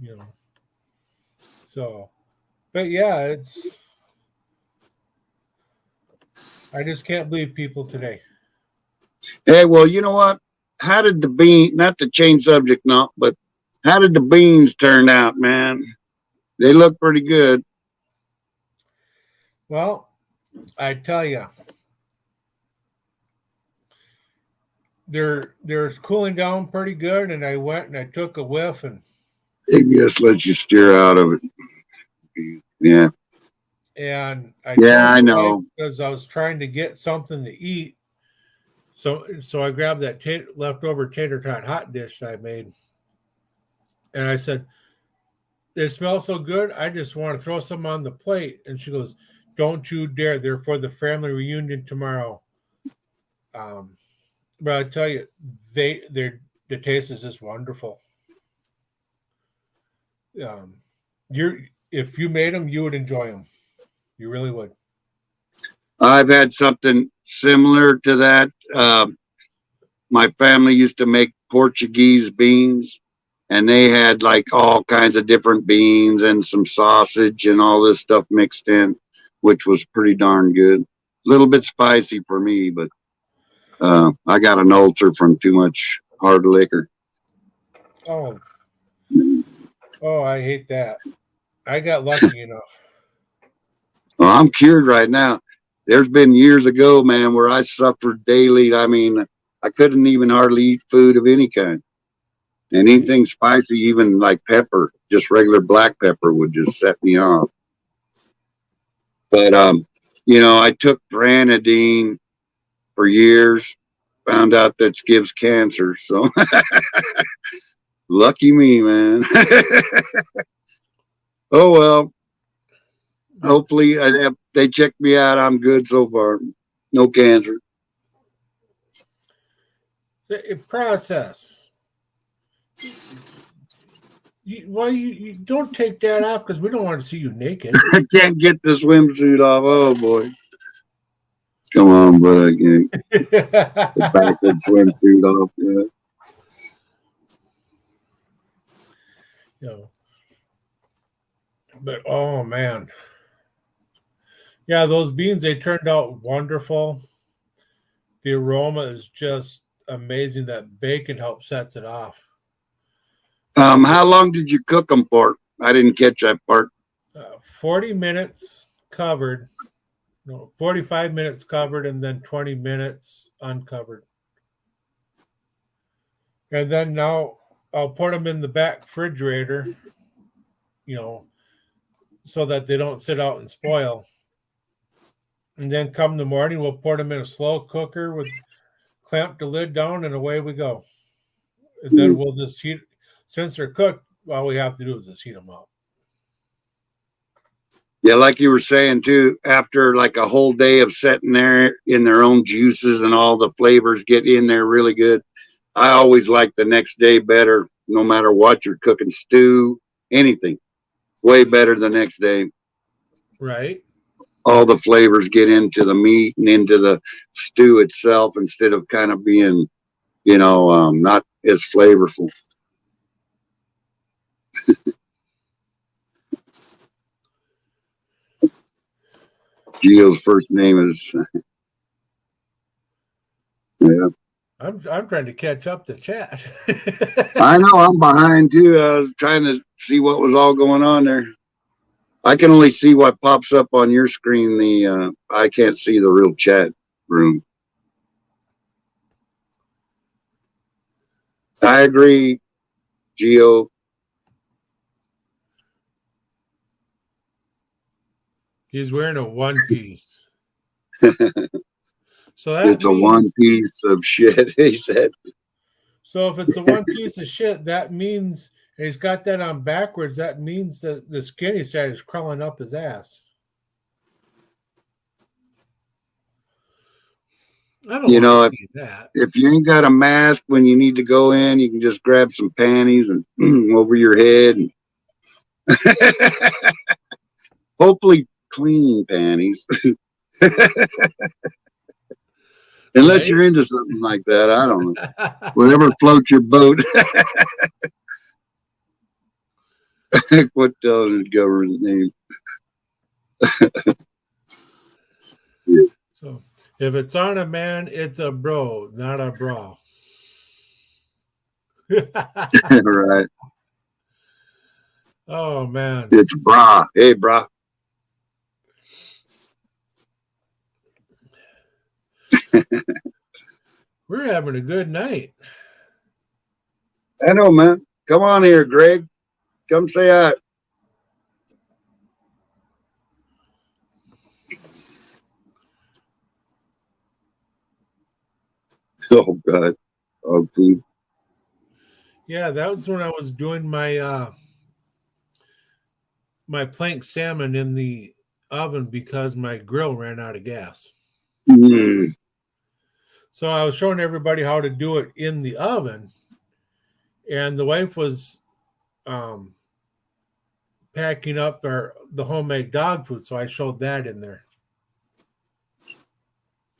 You know. So, but yeah, I just can't believe people today. Hey, well, you know what? How did the bean, not to change subject now, but how did the beans turn out, man? They look pretty good. Well, I tell you, they're cooling down pretty good, and I went and I took a whiff, and They just let you steer out of it. Yeah. And I know, because I was trying to get something to eat. So I grabbed that leftover tater tot hot dish that I made, and I said, "They smell so good. I just want to throw some on the plate." And she goes, "Don't you dare! They're for the family reunion tomorrow." But I tell you, the taste is just wonderful. If you made them, you would enjoy them. You really would. I've had something similar to that. My family used to make Portuguese beans, and they had like all kinds of different beans and some sausage and all this stuff mixed in, which was pretty darn good. A little bit spicy for me, but I got an ulcer from too much hard liquor. Oh, I hate that. I got lucky enough. Well, I'm cured right now. There's been years ago, man, where I suffered daily. I mean, I couldn't even hardly eat food of any kind. Anything spicy, even like pepper, just regular black pepper would just set me off. But I took Granadine for years, found out that gives cancer. So lucky me, man. Oh well. Hopefully, they checked me out. I'm good so far. No cancer. The process. You don't take that off because we don't want to see you naked. I can't get the swimsuit off. Oh boy. Come on, but I can't. The backward swimsuit off. Yeah. But oh man. Yeah, those beans, they turned out wonderful. The aroma is just amazing. That bacon helps sets it off. How long did you cook them for? I didn't catch that part. 40 minutes covered. No, 45 minutes covered and then 20 minutes uncovered. And then now I'll put them in the back refrigerator, so that they don't sit out and spoil. And then come the morning, we'll put them in a slow cooker with clamp the lid down and away we go. And then we'll just heat, since they're cooked, all we have to do is just heat them up. Yeah, like you were saying too, after like a whole day of sitting there in their own juices and all the flavors get in there really good. I always like the next day better, no matter what you're cooking, stew, anything. Way better the next day. Right. All the flavors get into the meat and into the stew itself instead of kind of being, not as flavorful. Gio's first name is. Yeah. I'm trying to catch up to chat. I know I'm behind too. I was trying to see what was all going on there. I can only see what pops up on your screen. I can't see the real chat room. I agree, Gio. He's wearing a one piece. So it's a one piece of shit, he said. So if it's a one piece of shit, that means, and he's got that on backwards, that means that the skinny side is crawling up his ass. I don't want to see that. If you ain't got a mask when you need to go in, you can just grab some panties and over your head. Hopefully clean panties. Unless you're into something like that. I don't know. Whatever floats your boat. What the government name? Yeah. So if it's on a man, it's a bro, not a bra. Right. Oh man. It's bra. Hey, bra. We're having a good night. I know, man. Come on here, Greg. Come say hi. Oh God. Oh, food. Yeah, that was when I was doing my my plank salmon in the oven because my grill ran out of gas. Mm. So I was showing everybody how to do it in the oven, and the wife was packing up the homemade dog food, so I showed that in there.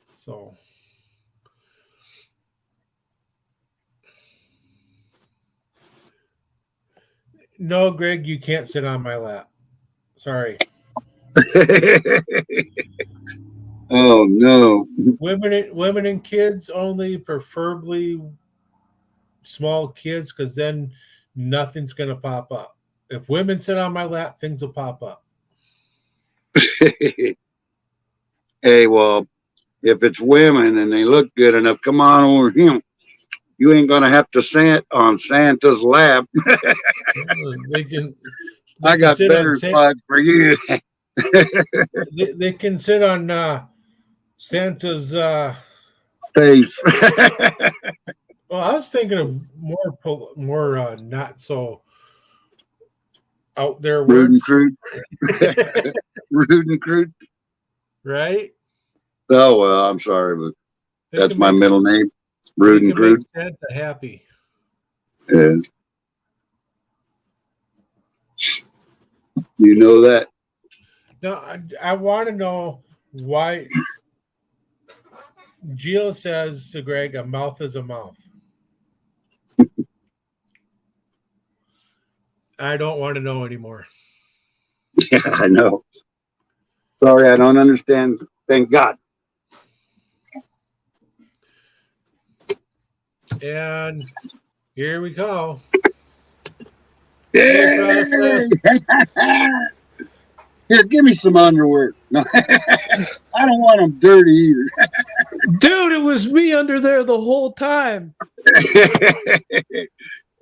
So no, Greg, you can't sit on my lap. Sorry. Oh no. Women and kids only, preferably small kids, because then nothing's gonna pop up. If women sit on my lap, things will pop up. Hey, well, if it's women and they look good enough, come on over here. You ain't gonna have to sit on Santa's lap. They can I they can got sit on better spots for you. they can sit on Santa's. Face. Well, I was thinking of more not so out there Rude and words, crude. Rude and crude. right? Oh well, I'm sorry, but They that's can my make middle name. they Rude and can make crude. Santa happy. Yeah. You know that. Now, I want to know why Gio says to Greg, "A mouth is a mouth." I don't want to know anymore. Yeah, I know. Sorry, I don't understand. Thank God. And here we go. Hey, Yay! process. Here, give me some underwear. No, I don't want them dirty either. Dude, it was me under there the whole time.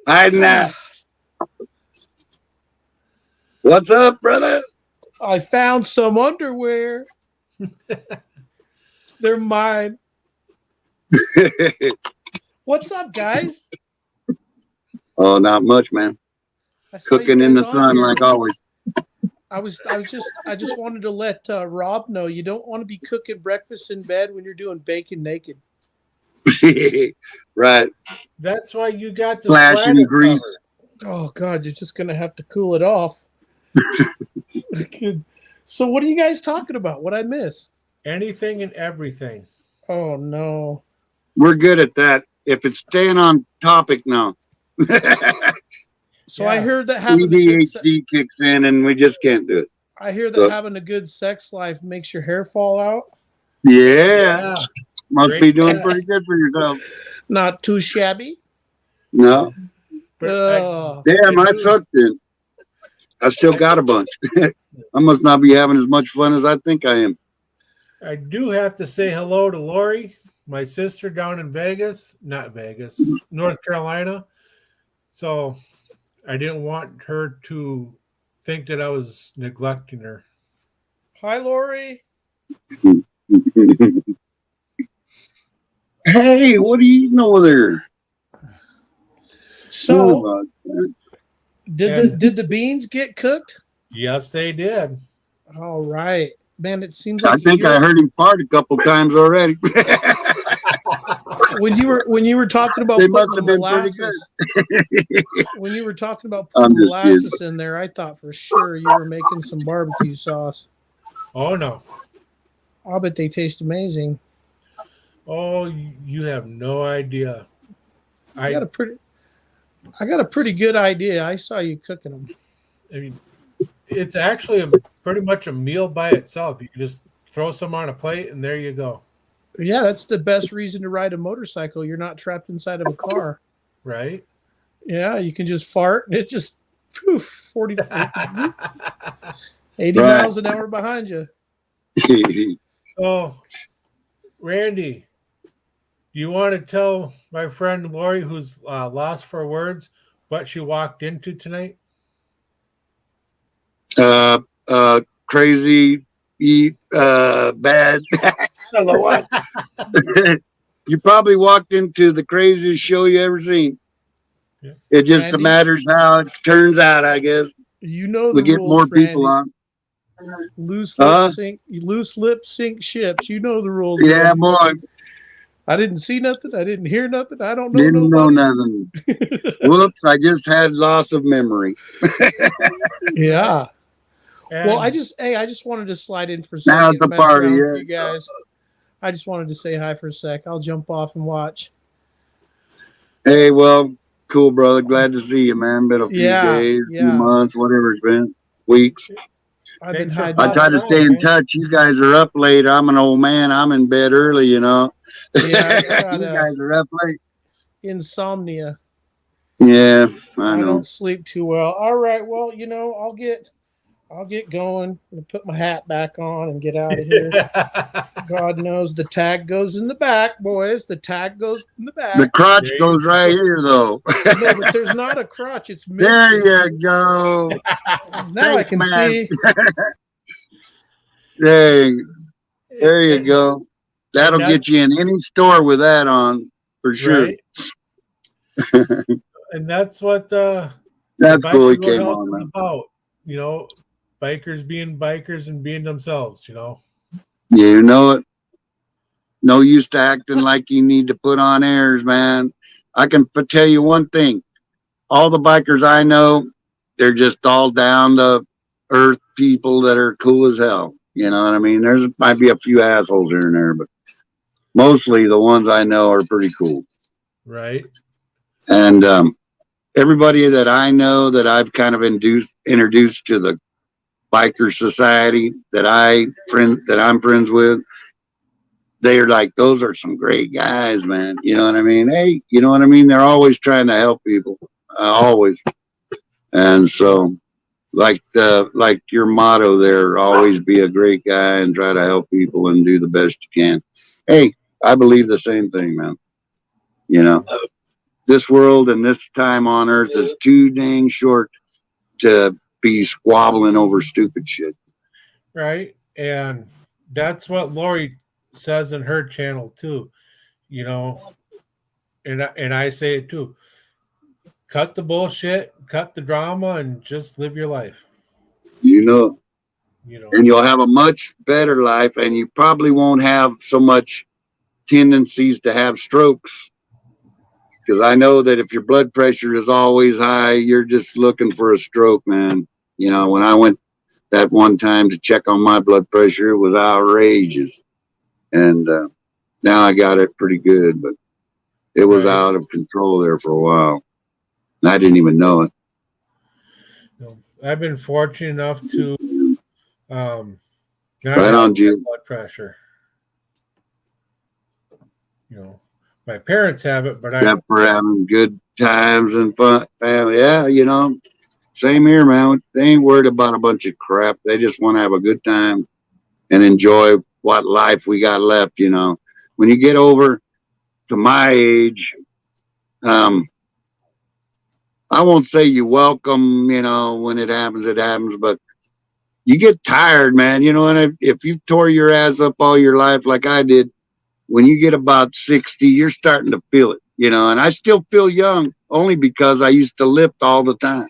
Hiding out. What's up, brother? I found some underwear. They're mine. What's up, guys? Oh, not much, man. I saw you Cooking in guys the on sun here. like always. I just wanted to let Rob know you don't want to be cooking breakfast in bed when you're doing bacon naked. Right. That's why you got the Flashing splatter grease. cover. Oh God, you're just gonna have to cool it off. So what are you guys talking about? What I miss? Anything and everything. Oh no. We're good at that. If it's staying on topic now. So I Yeah. heard that having a good ADHD kicks in and we just can't do it. I hear that So- having a good sex life makes your hair fall out. Yeah. Must Great be doing set. pretty good for yourself. Not too shabby. No. But Damn, I do- sucked it. I still got a bunch. I must not be having as much fun as I think I am. I do have to say hello to Lori, my sister down in Vegas, not Vegas, North Carolina. So I didn't want her to think that I was neglecting her. Hi, Lori. Hey, what are you eating over there? So, Oh, did the beans get cooked? Yes, they did. All right, man. It seems I like think I heard him fart a couple times already. when you were talking about They putting must the have been pretty molasses. When you were talking about I'm putting just kidding. molasses in there, I thought for sure you were making some barbecue sauce. Oh no. I'll bet they taste amazing. Oh, you have no idea. I got a pretty good idea. I saw you cooking them. I mean, it's actually pretty much a meal by itself. You can just throw some on a plate and there you go. Yeah, that's the best reason to ride a motorcycle. You're not trapped inside of a car. Right? Yeah, you can just fart and it just poof, 40, 80 Right. miles an hour behind you. So, Randy, do you want to tell my friend Lori, who's lost for words, what she walked into tonight? Crazy, bad. I don't know what. You probably walked into the craziest show you ever seen. Yeah. It just Randy? matters how it turns out, I guess. You know We the get rules, more people Randy. on. Loose Huh? lip sync ships. You know the rules. Yeah, Randy. boy. I didn't see nothing. I didn't hear nothing. I don't know Didn't know nobody. nothing. Whoops, I just had loss of memory. Yeah. And Well, I just wanted to slide in for a Now second, it's a mess party, around yeah. with you guys. I just wanted to say hi for a sec. I'll jump off and watch. Hey, well, cool, brother. Glad to see you, man. Been a few days, few Yeah. months, whatever it's been, weeks. I've been Thanks for hiding. I try to popping stay on, in man. touch. You guys are up late. I'm an old man. I'm in bed early, you know. Yeah, I got You guys are up late. insomnia. Yeah, I I know. don't sleep too well. All right. Well, I'll I'll get going and put my hat back on and get out of here. God knows the tag goes in the back, boys. The tag goes in the back. The crotch goes right here, though. No, but there's not a crotch. It's missing. There you go. Now I can man. see. There you go. That'll get you in any store with that on for sure. Right? And that's what That's the cool. He Biker came Roadhouse on, is man. about. You know, bikers being bikers and being themselves. You know. Yeah, you know it. No use to acting like you need to put on airs, man. I can tell you one thing. All the bikers I know, they're just all down to earth people that are cool as hell. You know what I mean? There's might be a few assholes here and there, but mostly the ones I know are pretty cool. Right. And everybody that I know that I've kind of introduced to the biker society that I'm friends with, they're like, those are some great guys, man. You know what I mean? Hey, you know what I mean? They're always trying to help people, always. And so, like your motto there, always be a great guy and try to help people and do the best you can. Hey, I believe the same thing, man. You know, this world and this time on earth is too dang short to be squabbling over stupid shit. Right. And that's what Lori says in her channel too. You know, and I say it too. Cut the bullshit, cut the drama, and just live your life. You know, You know. and you'll have a much better life, and you probably won't have so much tendencies to have strokes. Because I know that if your blood pressure is always high, you're just looking for a stroke, man. You know, when I went that one time to check on my blood pressure, it was outrageous. And now I got it pretty good, but it was Right. out of control there for a while. And I didn't even know it. I've been fortunate enough to not Right have on, Jim. blood pressure. You know, my parents have it, but Except for having good times and fun, family. Yeah, you know, same here, man. They ain't worried about a bunch of crap. They just want to have a good time and enjoy what life we got left. You know, when you get over to my age, I won't say you welcome, you know, when it happens, but you get tired, man. You know, and if you've tore your ass up all your life like I did, when you get about 60, you're starting to feel it, you know, and I still feel young only because I used to lift all the time.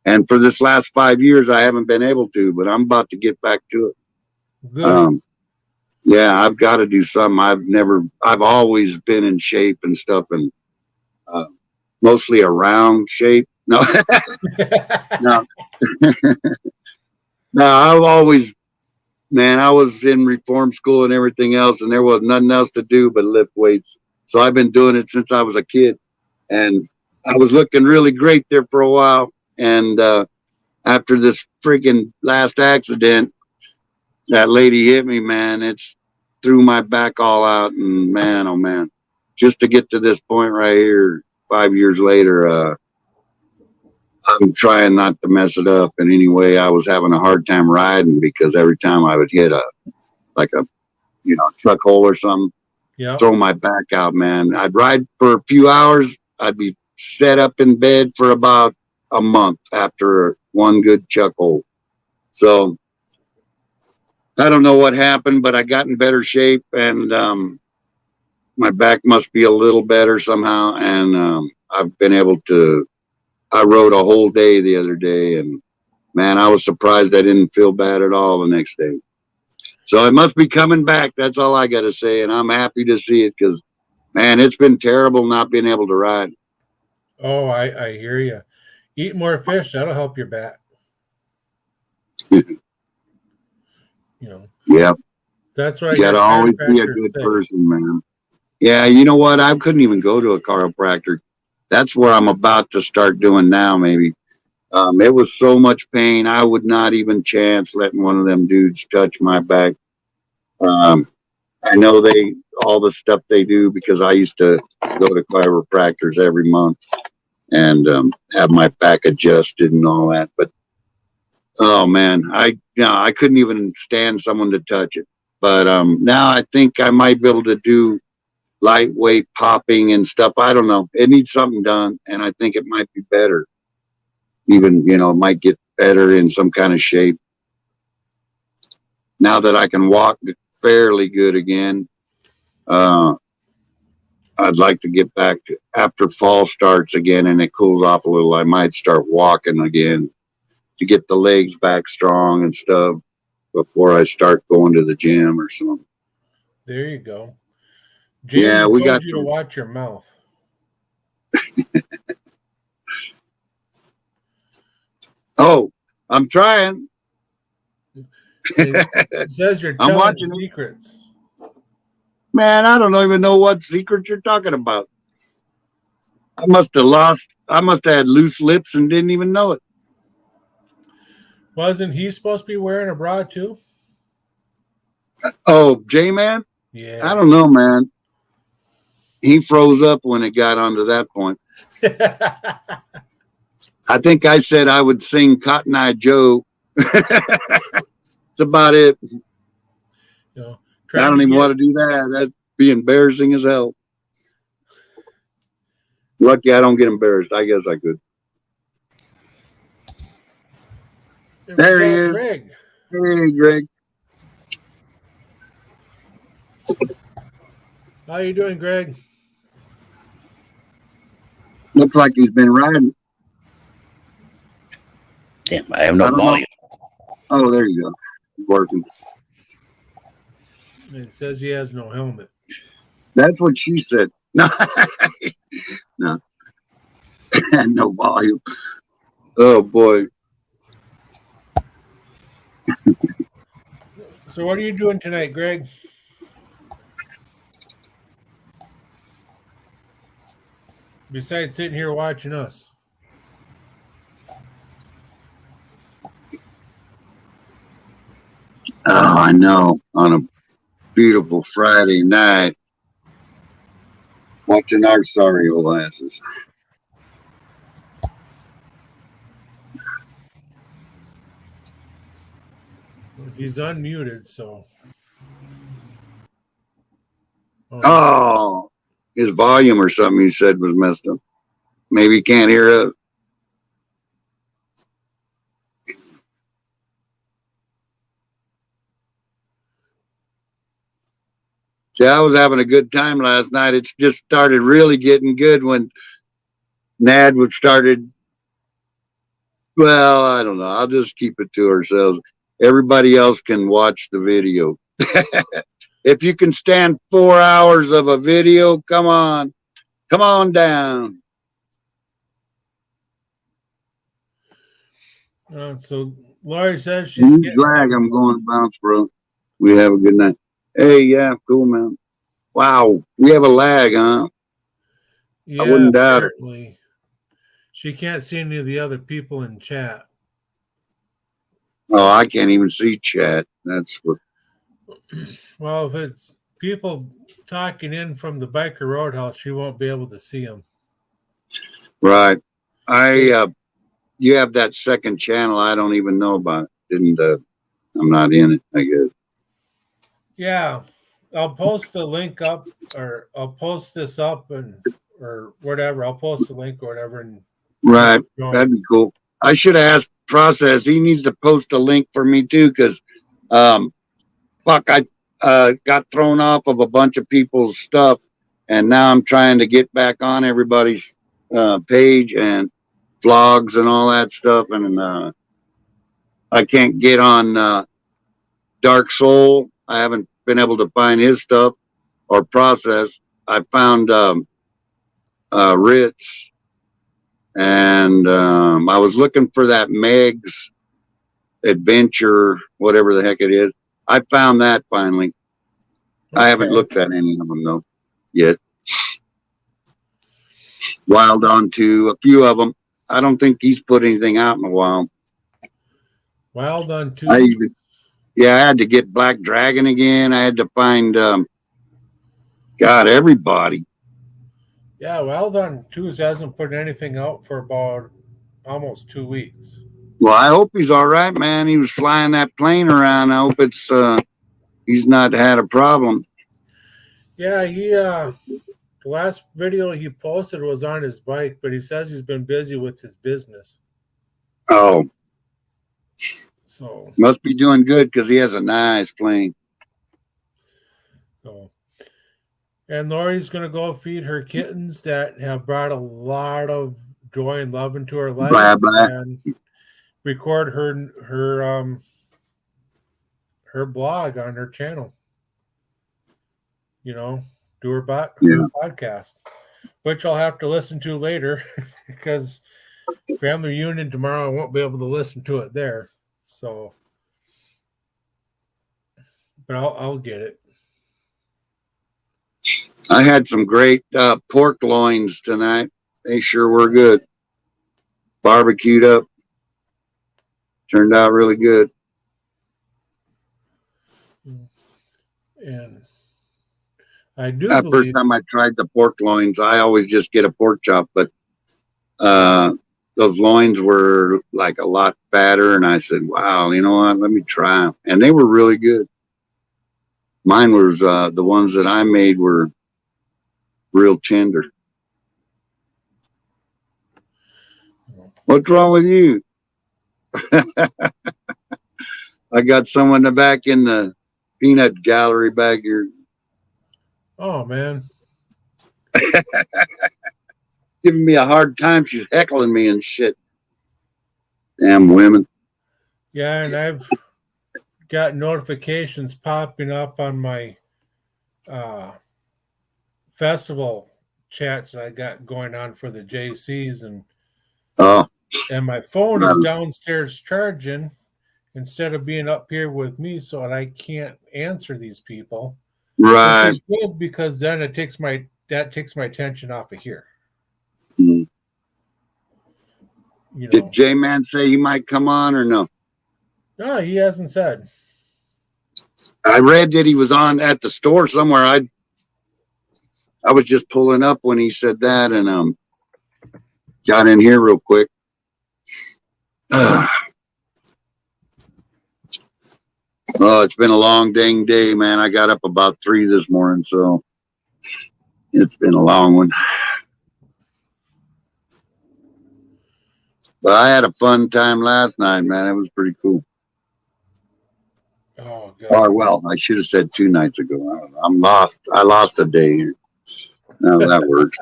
And for this last 5 years, I haven't been able to, but I'm about to get back to it. good. Yeah, I've got to do something. I've always been in shape and stuff, and mostly around shape. No, no, no. I've always, man, I was in reform school and everything else, and there was nothing else to do but lift weights. So I've been doing it since I was a kid, and I was looking really great there for a while. And after this freaking last accident, that lady hit me, man. It's threw my back all out, and man, oh man, just to get to this point right here, 5 years later, I'm trying not to mess it up in any way. I was having a hard time riding because every time I would hit a truck hole or something, Yeah. throw my back out, man. I'd ride for a few hours. I'd be set up in bed for about a month after one good chuck hole. So I don't know what happened, but I got in better shape, and my back must be a little better somehow. And I've been able to. I rode a whole day the other day, and man, I was surprised I didn't feel bad at all the next day. So it must be coming back. That's all I got to say, and I'm happy to see it because, man, it's been terrible not being able to ride. Oh, I hear you. Eat more fish. That'll help your back. You know. Yeah, That's right. you got to always be a good person, man. Yeah, you know what? I couldn't even go to a chiropractor. That's what I'm about to start doing now, maybe. It was so much pain. I would not even chance letting one of them dudes touch my back. I know all the stuff they do because I used to go to chiropractors every month and have my back adjusted and all that. But Oh man, I couldn't even stand someone to touch it. But now I think I might be able to do lightweight popping and stuff. I don't know. It needs something done, and I think it might be better. Even it might get better in some kind of shape now that I can walk fairly good again. Uh, I'd like to get back to after fall starts again and it cools off a little. I might start walking again to get the legs back strong and stuff before I start going to the gym or something. There you go. Yeah, Jamie we told got you to watch your mouth. Oh, I'm trying. It says you're I'm telling watching it. secrets. Man, I don't even know what secret you're talking about. I must have had loose lips and didn't even know it. Wasn't he supposed to be wearing a bra too? Oh, J-Man? Yeah. I don't know, man. He froze up when it got onto that point. I think I said I would sing Cotton Eye Joe. That's about it. I don't even want to do that. That'd be embarrassing as hell. Lucky I don't get embarrassed. I guess I could. There he is. Greg. Hey, Greg. How you doing, Greg? Looks like he's been riding. Damn, I have no volume. Oh, there you go. It's working. It says he has no helmet. That's what she said. No, no, no volume. Oh boy. So what are you doing tonight, Greg? Besides sitting here watching us. Oh, I know. On a beautiful Friday night, watching our sorry old asses. He's unmuted, so. Oh, his volume or something he said was messed up. Maybe he can't hear us. See, I was having a good time last night. It's just started really getting good when Nad was started. Well, I don't know. I'll just keep it to ourselves. Everybody else can watch the video. If you can stand 4 hours of a video, come on down. So Laurie says she's getting drag. I'm going to bounce, bro. We have a good night. Hey, yeah, cool, man. Wow, we have a lag, huh? Yeah, I wouldn't doubt it. She can't see any of the other people in chat. Oh, I can't even see chat. That's what. Well, if it's people talking in from the Biker Roadhouse, she won't be able to see them. Right. You have that second channel. I don't even know about it. I'm not in it, I guess. Yeah, I'll post the link up, or I'll post this up, or whatever. I'll post the link or whatever. And right, that'd be cool. I should have asked Process. He needs to post a link for me too, because, fuck, I got thrown off of a bunch of people's stuff, and now I'm trying to get back on everybody's page and vlogs and all that stuff, and I can't get on Dark Soul. I haven't been able to find his stuff or Process. I found Ritz, and I was looking for that Meg's Adventure, whatever the heck it is. I found that finally. Okay. I haven't looked at any of them though yet. Wild on to a few of them. I don't think he's put anything out in a while. Wild on to. I had to get Black Dragon again. I had to find everybody. Yeah, Wild on Twos hasn't put anything out for about almost 2 weeks. Well, I hope he's all right, man. He was flying that plane around. I hope it's he's not had a problem. Yeah, the last video he posted was on his bike, but he says he's been busy with his business. Oh, So must be doing good because he has a nice plane. And Lori's gonna go feed her kittens that have brought a lot of joy and love into her life, Blah, blah. and record her blog on her channel. You know, do her podcast, which I'll have to listen to later because family reunion tomorrow. I won't be able to listen to it there. So, but I'll get it. I had some great pork loins tonight. They sure were good. Barbecued up. Turned out really good. And I do That first time I tried the pork loins, I always just get a pork chop, but those loins were like a lot fatter, and I said, wow, you know what, let me try them. And they were really good. Mine was the ones that I made were real tender. What's wrong with you? I got someone back in the peanut gallery back here. Oh, man. Giving me a hard time. She's heckling me and shit. Damn women. Yeah, and I've got notifications popping up on my festival chats that I got going on for the JCs, and my phone is downstairs charging instead of being up here with me, so I can't answer these people. Right. Which is good because then that takes my attention off of here. Mm-hmm. You know. Did J-Man say he might come on or no? No, he hasn't said. I read that he was on at the store somewhere. I was just pulling up when he said that, and got in here real quick. Oh, it's been a long dang day, man. I got up about 3 this morning, so it's been a long one. But I had a fun time last night, man. It was pretty cool. Oh, God. Or, well, I should have said 2 nights ago. I don't know. I'm lost. I lost a day here. Now that works.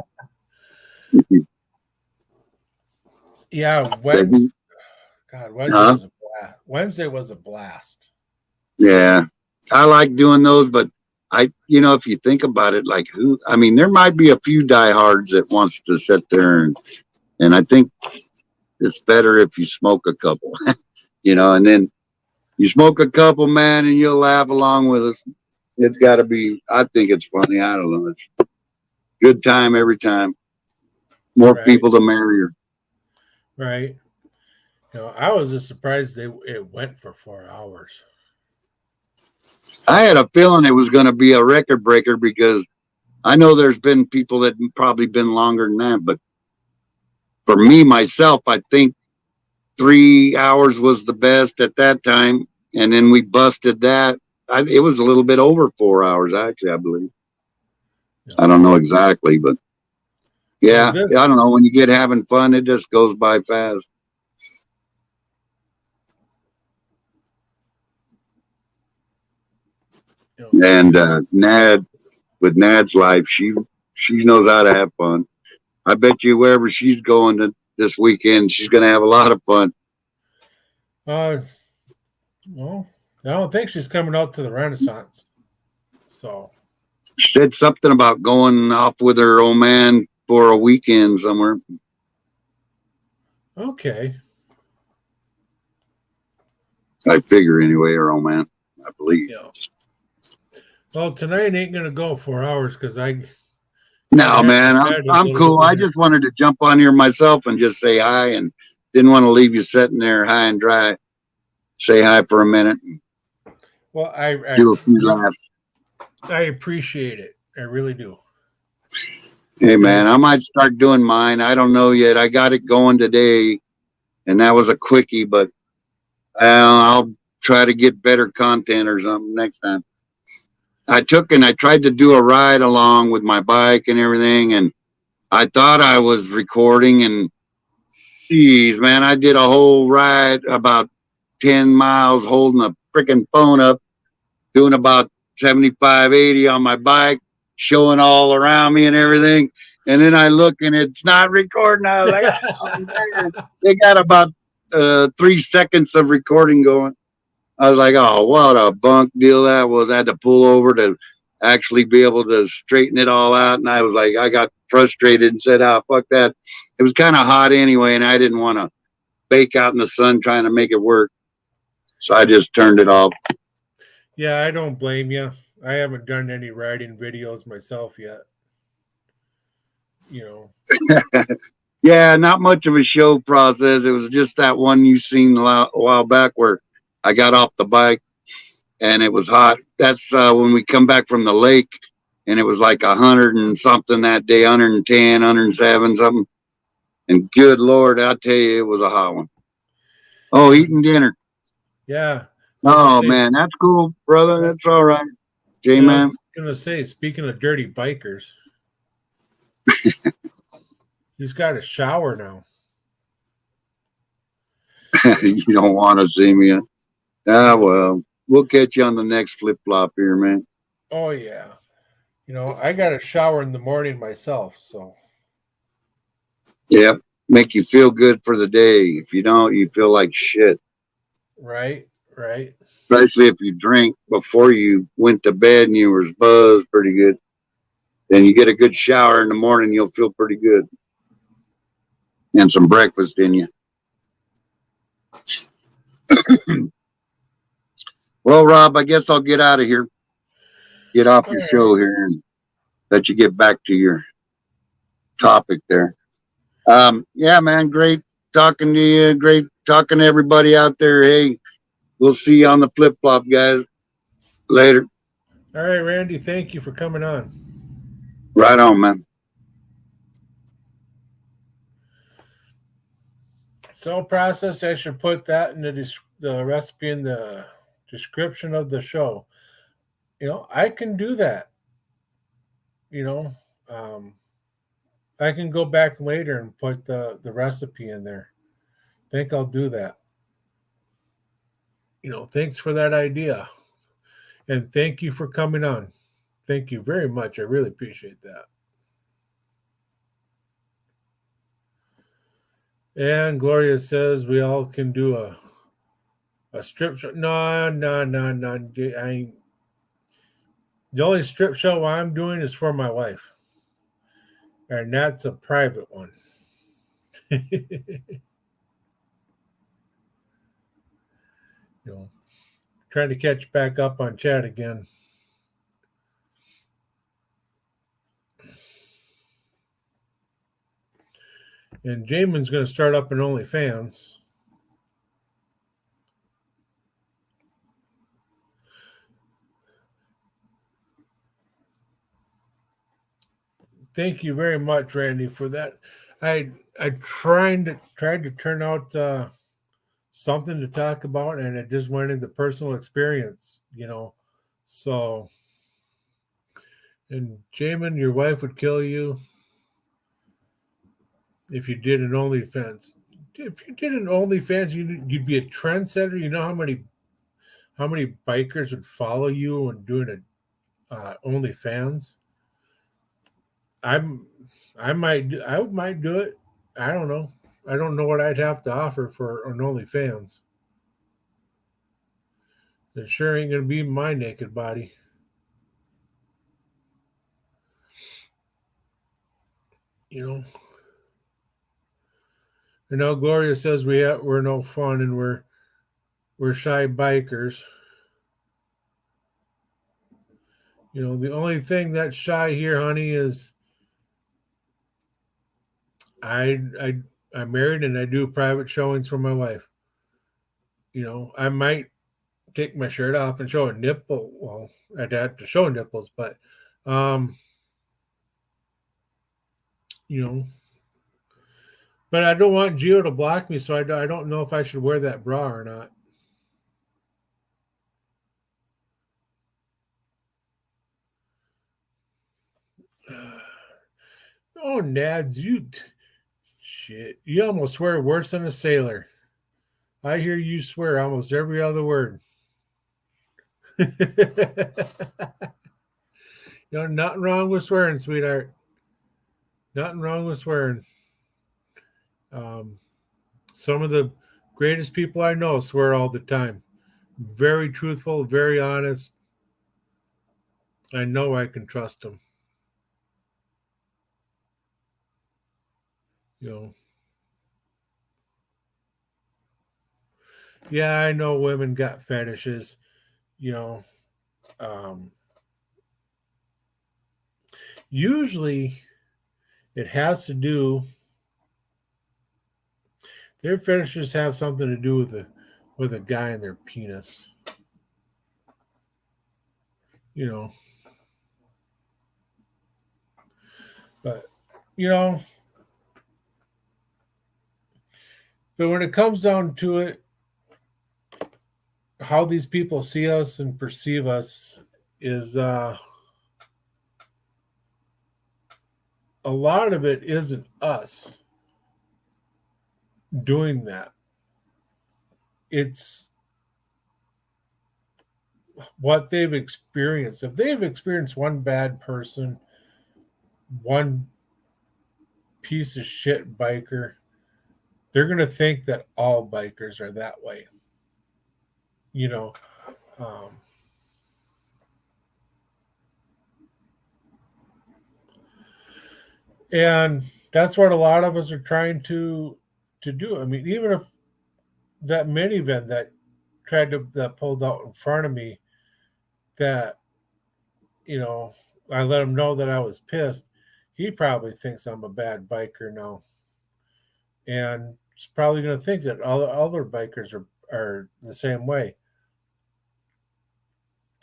Yeah, Wednesday. God, Wednesday was a blast. Yeah, I like doing those, but if you think about it, like there might be a few diehards that wants to sit there and I think it's better if you smoke a couple, and then you smoke a couple, man, and you'll laugh along with us. It's got to be, I think it's funny. I don't know. It's a good time every time. More people, the merrier. Right. I was just surprised it went for 4 hours. I had a feeling it was going to be a record breaker because I know there's been people that probably been longer than that, but for me, myself, I think 3 hours was the best at that time. And then we busted that. It was a little bit over 4 hours, actually, I believe. I don't know exactly, but yeah, I don't know. When you get having fun, it just goes by fast. And with Nad's life, she knows how to have fun. I bet you wherever she's going this weekend, she's going to have a lot of fun. Well, I don't think she's coming out to the Renaissance. So she said something about going off with her old man for a weekend somewhere. Okay. I figure anyway, her old man, I believe. Yeah. Well, tonight ain't going to go 4 hours because No, man, I'm cool. I just wanted to jump on here myself and just say hi, and didn't want to leave you sitting there high and dry. Say hi for a minute. Well, do a few laughs. I appreciate it. I really do. Hey, man, I might start doing mine. I don't know yet. I got it going today, and that was a quickie. But I'll try to get better content or something next time. I tried to do a ride along with my bike and everything, and I thought I was recording, and geez, man, I did a whole ride about 10 miles holding a freaking phone up, doing about 75, 80 on my bike, showing all around me and everything. And then I look and it's not recording. I was like, oh, man. They got about 3 seconds of recording going. I was like, oh, what a bunk deal that was. I had to pull over to actually be able to straighten it all out. And I was like, I got frustrated and said, oh, fuck that. It was kind of hot anyway, and I didn't want to bake out in the sun trying to make it work. So I just turned it off. Yeah, I don't blame you. I haven't done any riding videos myself yet. You know. Yeah, not much of a show process. It was just that one you seen a while back where I got off the bike and it was hot. That's when we come back from the lake, and it was like 100 and something that day, 110, 107 something. And good Lord, I tell you, it was a hot one. Oh, eating dinner. Yeah. Oh, man, that's cool, brother. That's all right. J-Man. I was going to say, speaking of dirty bikers, he's got a shower now. You don't want to see me. Ah, well, we'll catch you on the next flip-flop here, man. Oh, yeah. You know, I got a shower in the morning myself, so. Yeah, make you feel good for the day. If you don't, you feel like shit. Right. Especially if you drink before you went to bed and you were buzzed pretty good. Then you get a good shower in the morning, you'll feel pretty good. And some breakfast in you. Well, Rob, I guess I'll get out of here. Get off your show here and let you get back to your topic there. Yeah, man, great talking to you. Great talking to everybody out there. Hey, we'll see you on the flip-flop, guys. Later. All right, Randy, thank you for coming on. Right on, man. Cell process, I should put that in the recipe in the description of the show. You know, I can do that. You know, I can go back later and put the recipe in there. I think I'll do that. You know, thanks for that idea. And thank you for coming on. Thank you very much. I really appreciate that. And Gloria says we all can do a strip show. No. The only strip show I'm doing is for my wife. And that's a private one. You know, trying to catch back up on chat again. And Jamin's going to start up an OnlyFans. Thank you very much, Randy, for that. I tried to turn out something to talk about, and it just went into personal experience, you know. So, and Jamin, your wife would kill you if you did an OnlyFans. If you did an OnlyFans, you'd be a trendsetter. You know how many bikers would follow you when doing a OnlyFans? I might do it. I don't know. I don't know what I'd have to offer for an OnlyFans. It sure ain't gonna be my naked body. You know. And now Gloria says we're no fun and we're shy bikers. You know, the only thing that's shy here, honey, is I'm married and I do private showings for my wife. You know, I might take my shirt off and show a nipple. Well, I'd have to show nipples, but you know, But I don't want Gio to block me, so I don't know if I should wear that bra or not. Oh, Nads, shit. You almost swear worse than a sailor. I hear you swear almost every other word. Nothing wrong with swearing, sweetheart. Nothing wrong with swearing. Um, some of the greatest people I know swear all the time. Very truthful, very honest. I know I can trust them. You know. Yeah, I know women got fetishes. You know, um, usually it has to do. Their fetishes have something to do with a guy and their penis. You know, but you know, but when it comes down to it, how these people see us and perceive us is a lot of it isn't us doing that. It's what they've experienced. If they've experienced one bad person, one piece of shit biker, they're going to think that all bikers are that way. You know, um, and that's what a lot of us are trying to do. I mean, even if that minivan that pulled out in front of me, that you know, I let him know that I was pissed. He probably thinks I'm a bad biker now, and he's probably going to think that all the other bikers are the same way.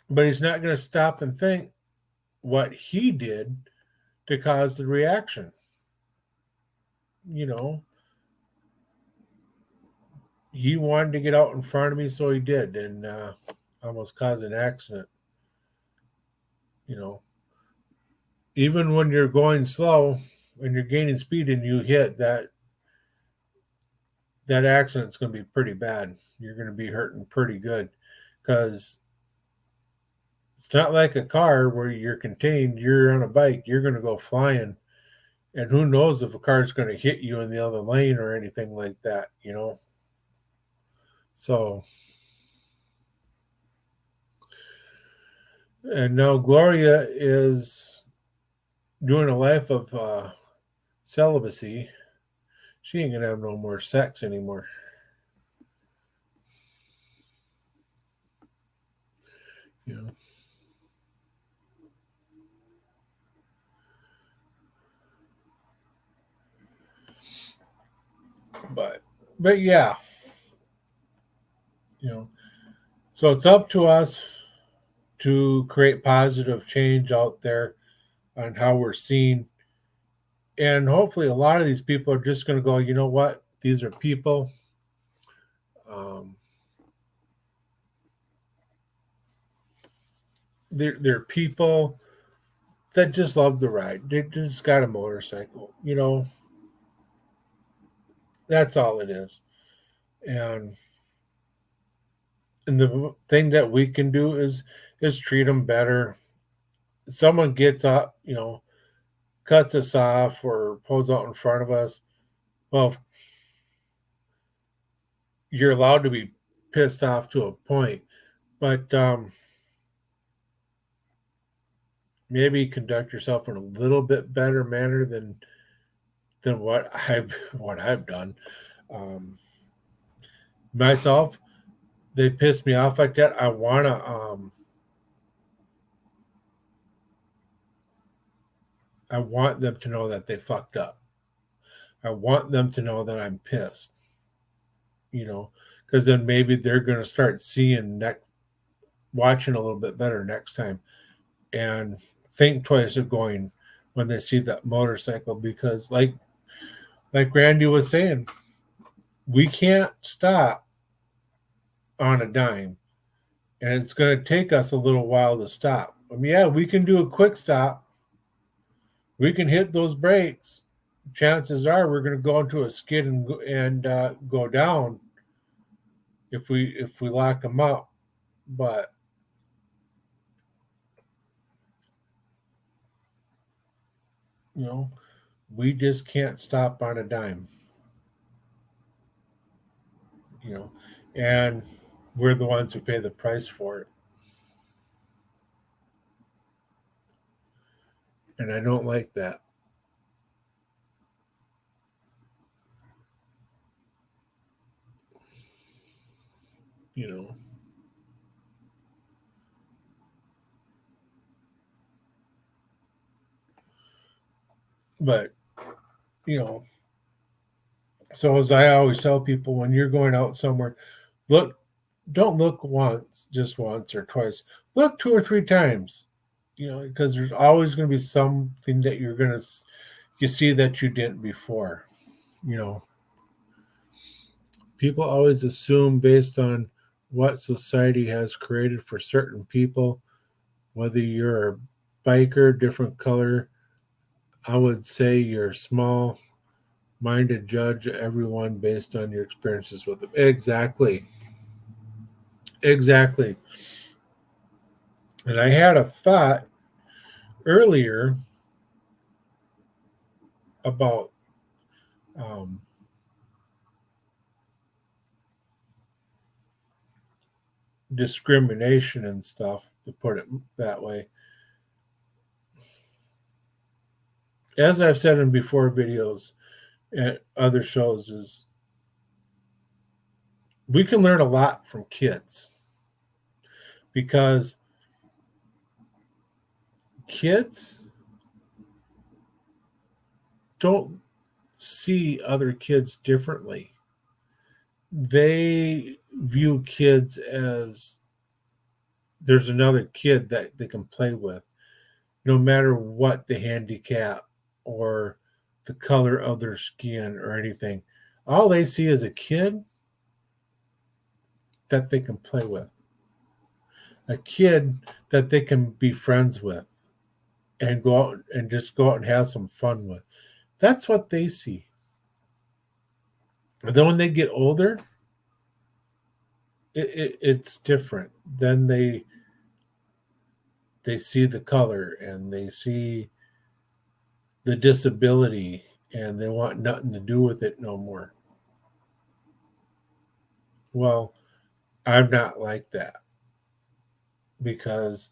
But he's not going to stop and think what he did to cause the reaction. You know, he wanted to get out in front of me, so he did, and almost caused an accident. You know, even when you're going slow and you're gaining speed and you hit that accident's going to be pretty bad. You're going to be hurting pretty good because it's not like a car where you're contained. You're on a bike. You're going to go flying, and who knows if a car's going to hit you in the other lane or anything like that. You know, so. And now Gloria is doing a life of celibacy. She ain't gonna have no more sex anymore. You know. But yeah, you know. So it's up to us to create positive change out there on how we're seen. And hopefully a lot of these people are just gonna go, you know what? These are people. Um, they're people that just love the ride. They just got a motorcycle, you know. That's all it is. And the thing that we can do is treat them better. Someone gets up, you know, cuts us off or pulls out in front of us. Well, you're allowed to be pissed off to a point, but maybe conduct yourself in a little bit better manner than what I've done. Um, myself, they piss me off like that. I want them to know that they fucked up. I want them to know that I'm pissed. You know, because then maybe they're going to start watching a little bit better next time, and think twice of going when they see that motorcycle. Because, like like Randy was saying, we can't stop on a dime, and it's going to take us a little while to stop. I mean, yeah, we can do a quick stop. We can hit those brakes. Chances are we're going to go into a skid and go down if we lock them up. But you know, we just can't stop on a dime. You know, and we're the ones who pay the price for it. And I don't like that. You know, but you know, so as I always tell people, when you're going out somewhere, look, don't look just once or twice. Look two or three times. You know, because there's always going to be something that you see that you didn't before. You know, people always assume based on what society has created for certain people, whether you're a biker, different color, I would say you're small minded judge everyone based on your experiences with them. Exactly. Exactly. And I had a thought earlier about um, discrimination and stuff, to put it that way. As I've said in before videos and other shows, is we can learn a lot from kids because kids don't see other kids differently. They view kids as there's another kid that they can play with, no matter what the handicap or the color of their skin or anything. All they see is a kid that they can play with, a kid that they can be friends with and go out and have some fun with. That's what they see. And then when they get older, it's different. Then they see the color and they see the disability and they want nothing to do with it no more. Well, I'm not like that because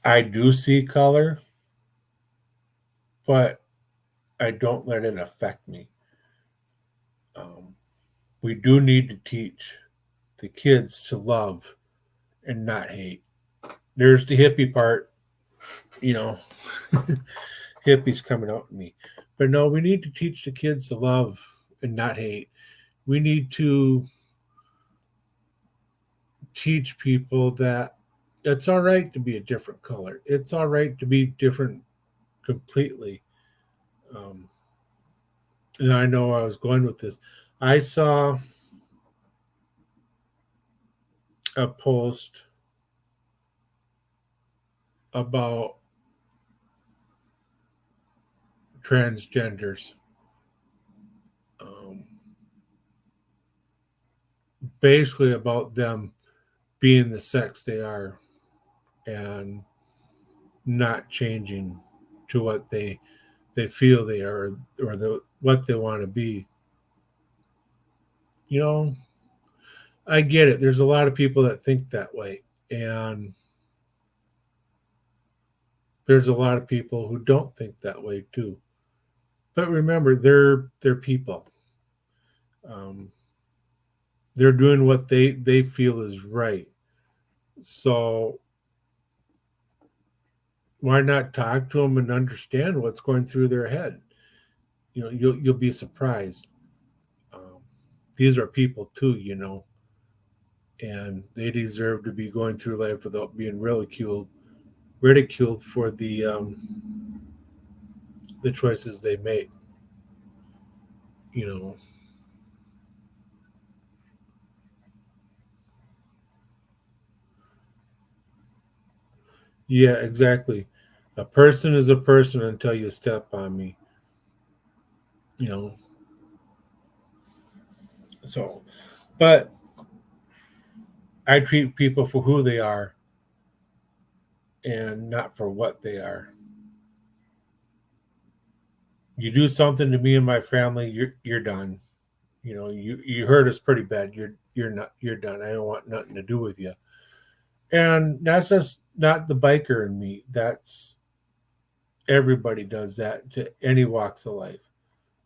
I do see color, but I don't let it affect me. Um, we do need to teach the kids to love and not hate. There's the hippie part, you know, hippies coming out in me. But no, we need to teach the kids to love and not hate. We need to teach people that it's all right to be a different color. It's all right to be different completely. Um, and I know I was going with this. I saw a post about transgenders. Um, Basically about them being the sex they are and not changing to what they feel they are or what they want to be. You know, I get it. There's a lot of people that think that way, and there's a lot of people who don't think that way too. But remember, they're people. Um, they're doing what they feel is right. So why not talk to them and understand what's going through their head? You know, you'll be surprised. Um, these are people too, you know, and they deserve to be going through life without being ridiculed for the choices they make. you know. Yeah, exactly. A person is a person until you step on me, you know. So, but I treat people for who they are and not for what they are. You do something to me and my family, you're done. You know, you hurt us pretty bad. You're done. I don't want nothing to do with you. And that's just not the biker in me. That's everybody does that to any walks of life.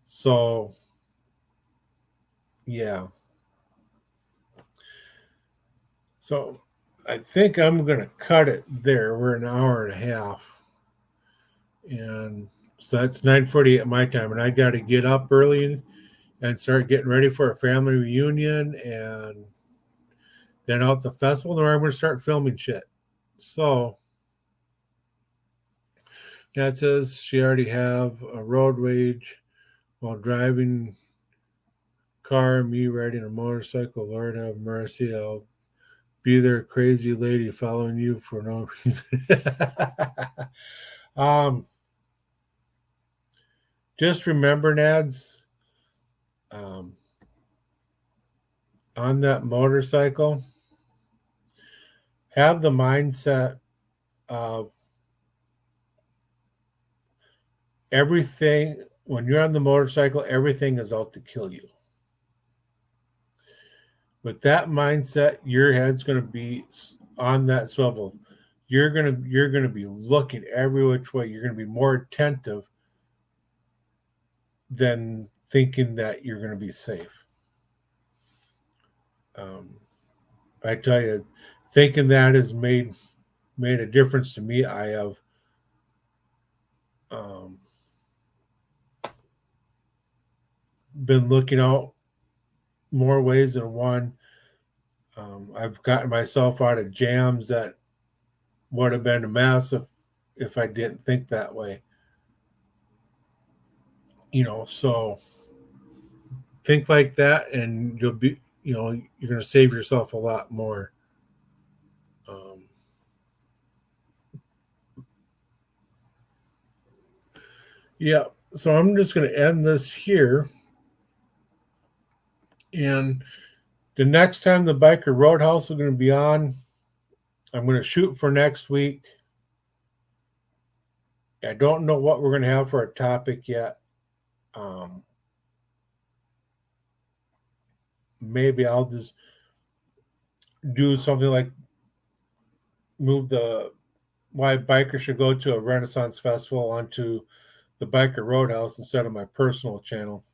So yeah. So I think I'm gonna cut it there. We're an hour and a half. And so that's 9:40 at my time. And I gotta get up early and start getting ready for a family reunion and then out the festival, then I'm gonna start filming shit. So that says she already have a road rage while driving car, me riding a motorcycle. Lord have mercy. I'll be there, crazy lady following you for no reason. um, just remember, Nads, um, on that motorcycle, have the mindset of everything. When you're on the motorcycle, everything is out to kill you. With that mindset, your head's going to be on that swivel. You're gonna be looking every which way. You're going to be more attentive than thinking that you're going to be safe. Um, I tell you, thinking that has made a difference to me. I have um, been looking out more ways than one. I've gotten myself out of jams that would have been a mess if I didn't think that way. You know, so think like that, and you'll be, you know, you're going to save yourself a lot more. Um, yeah, so I'm just going to end this here, and the next time the Biker Roadhouse is going to be on, I'm going to shoot for next week. I don't know what we're going to have for a topic yet. Maybe I'll just do something like move the why bikers should go to a Renaissance festival onto the Biker Roadhouse instead of my personal channel.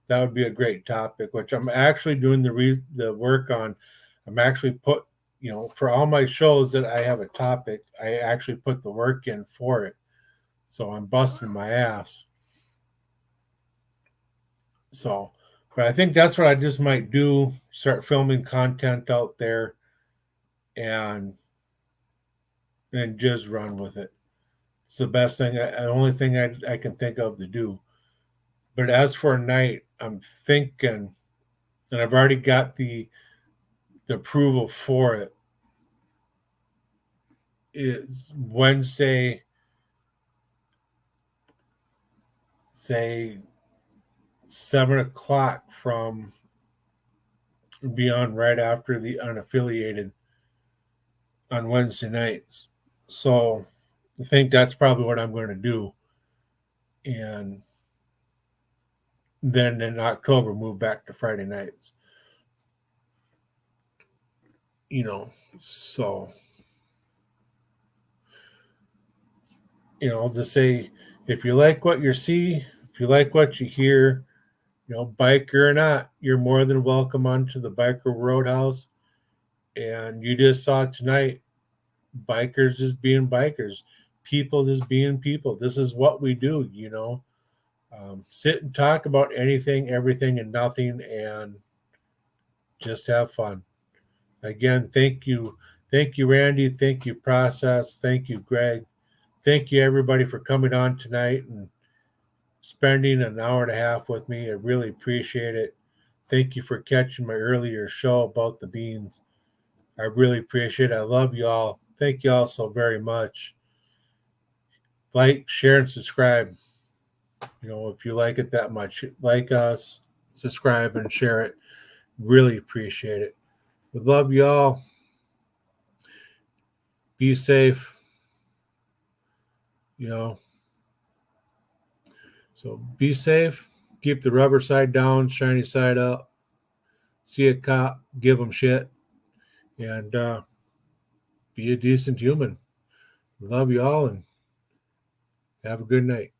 That would be a great topic, which I'm actually doing the work on. I'm actually put, you know, for all my shows that I have a topic, I actually put the work in for it. So I'm busting my ass. So, but I think that's what I just might do, start filming content out there and just run with it. It's the best thing, the only thing I can think of to do. But as for night, I'm thinking, and I've already got the approval for it. It's Wednesday, say 7 o'clock from beyond right after the unaffiliated on Wednesday nights. So I think that's probably what I'm going to do. And then in October, move back to Friday nights. You know, so, you know, I'll just say if you like what you see, if you like what you hear, you know, biker or not, you're more than welcome onto the Biker Roadhouse. And you just saw tonight, bikers just being bikers, people just being people. This is what we do, you know. Sit and talk about anything, everything, and nothing, and just have fun. Again, thank you. Thank you, Randy. Thank you, Process. Thank you, Greg. Thank you, everybody, for coming on tonight and spending an hour and a half with me. I really appreciate it. Thank you for catching my earlier show about the beans. I really appreciate it. I love you all. Thank you all so very much. Like, share, and subscribe. If you like it that much, like us, subscribe and share it. Really appreciate it. We love you all. Be safe. So be safe. Keep the rubber side down, shiny side up. See a cop, give them shit, and be a decent human. Love you all, and have a good night.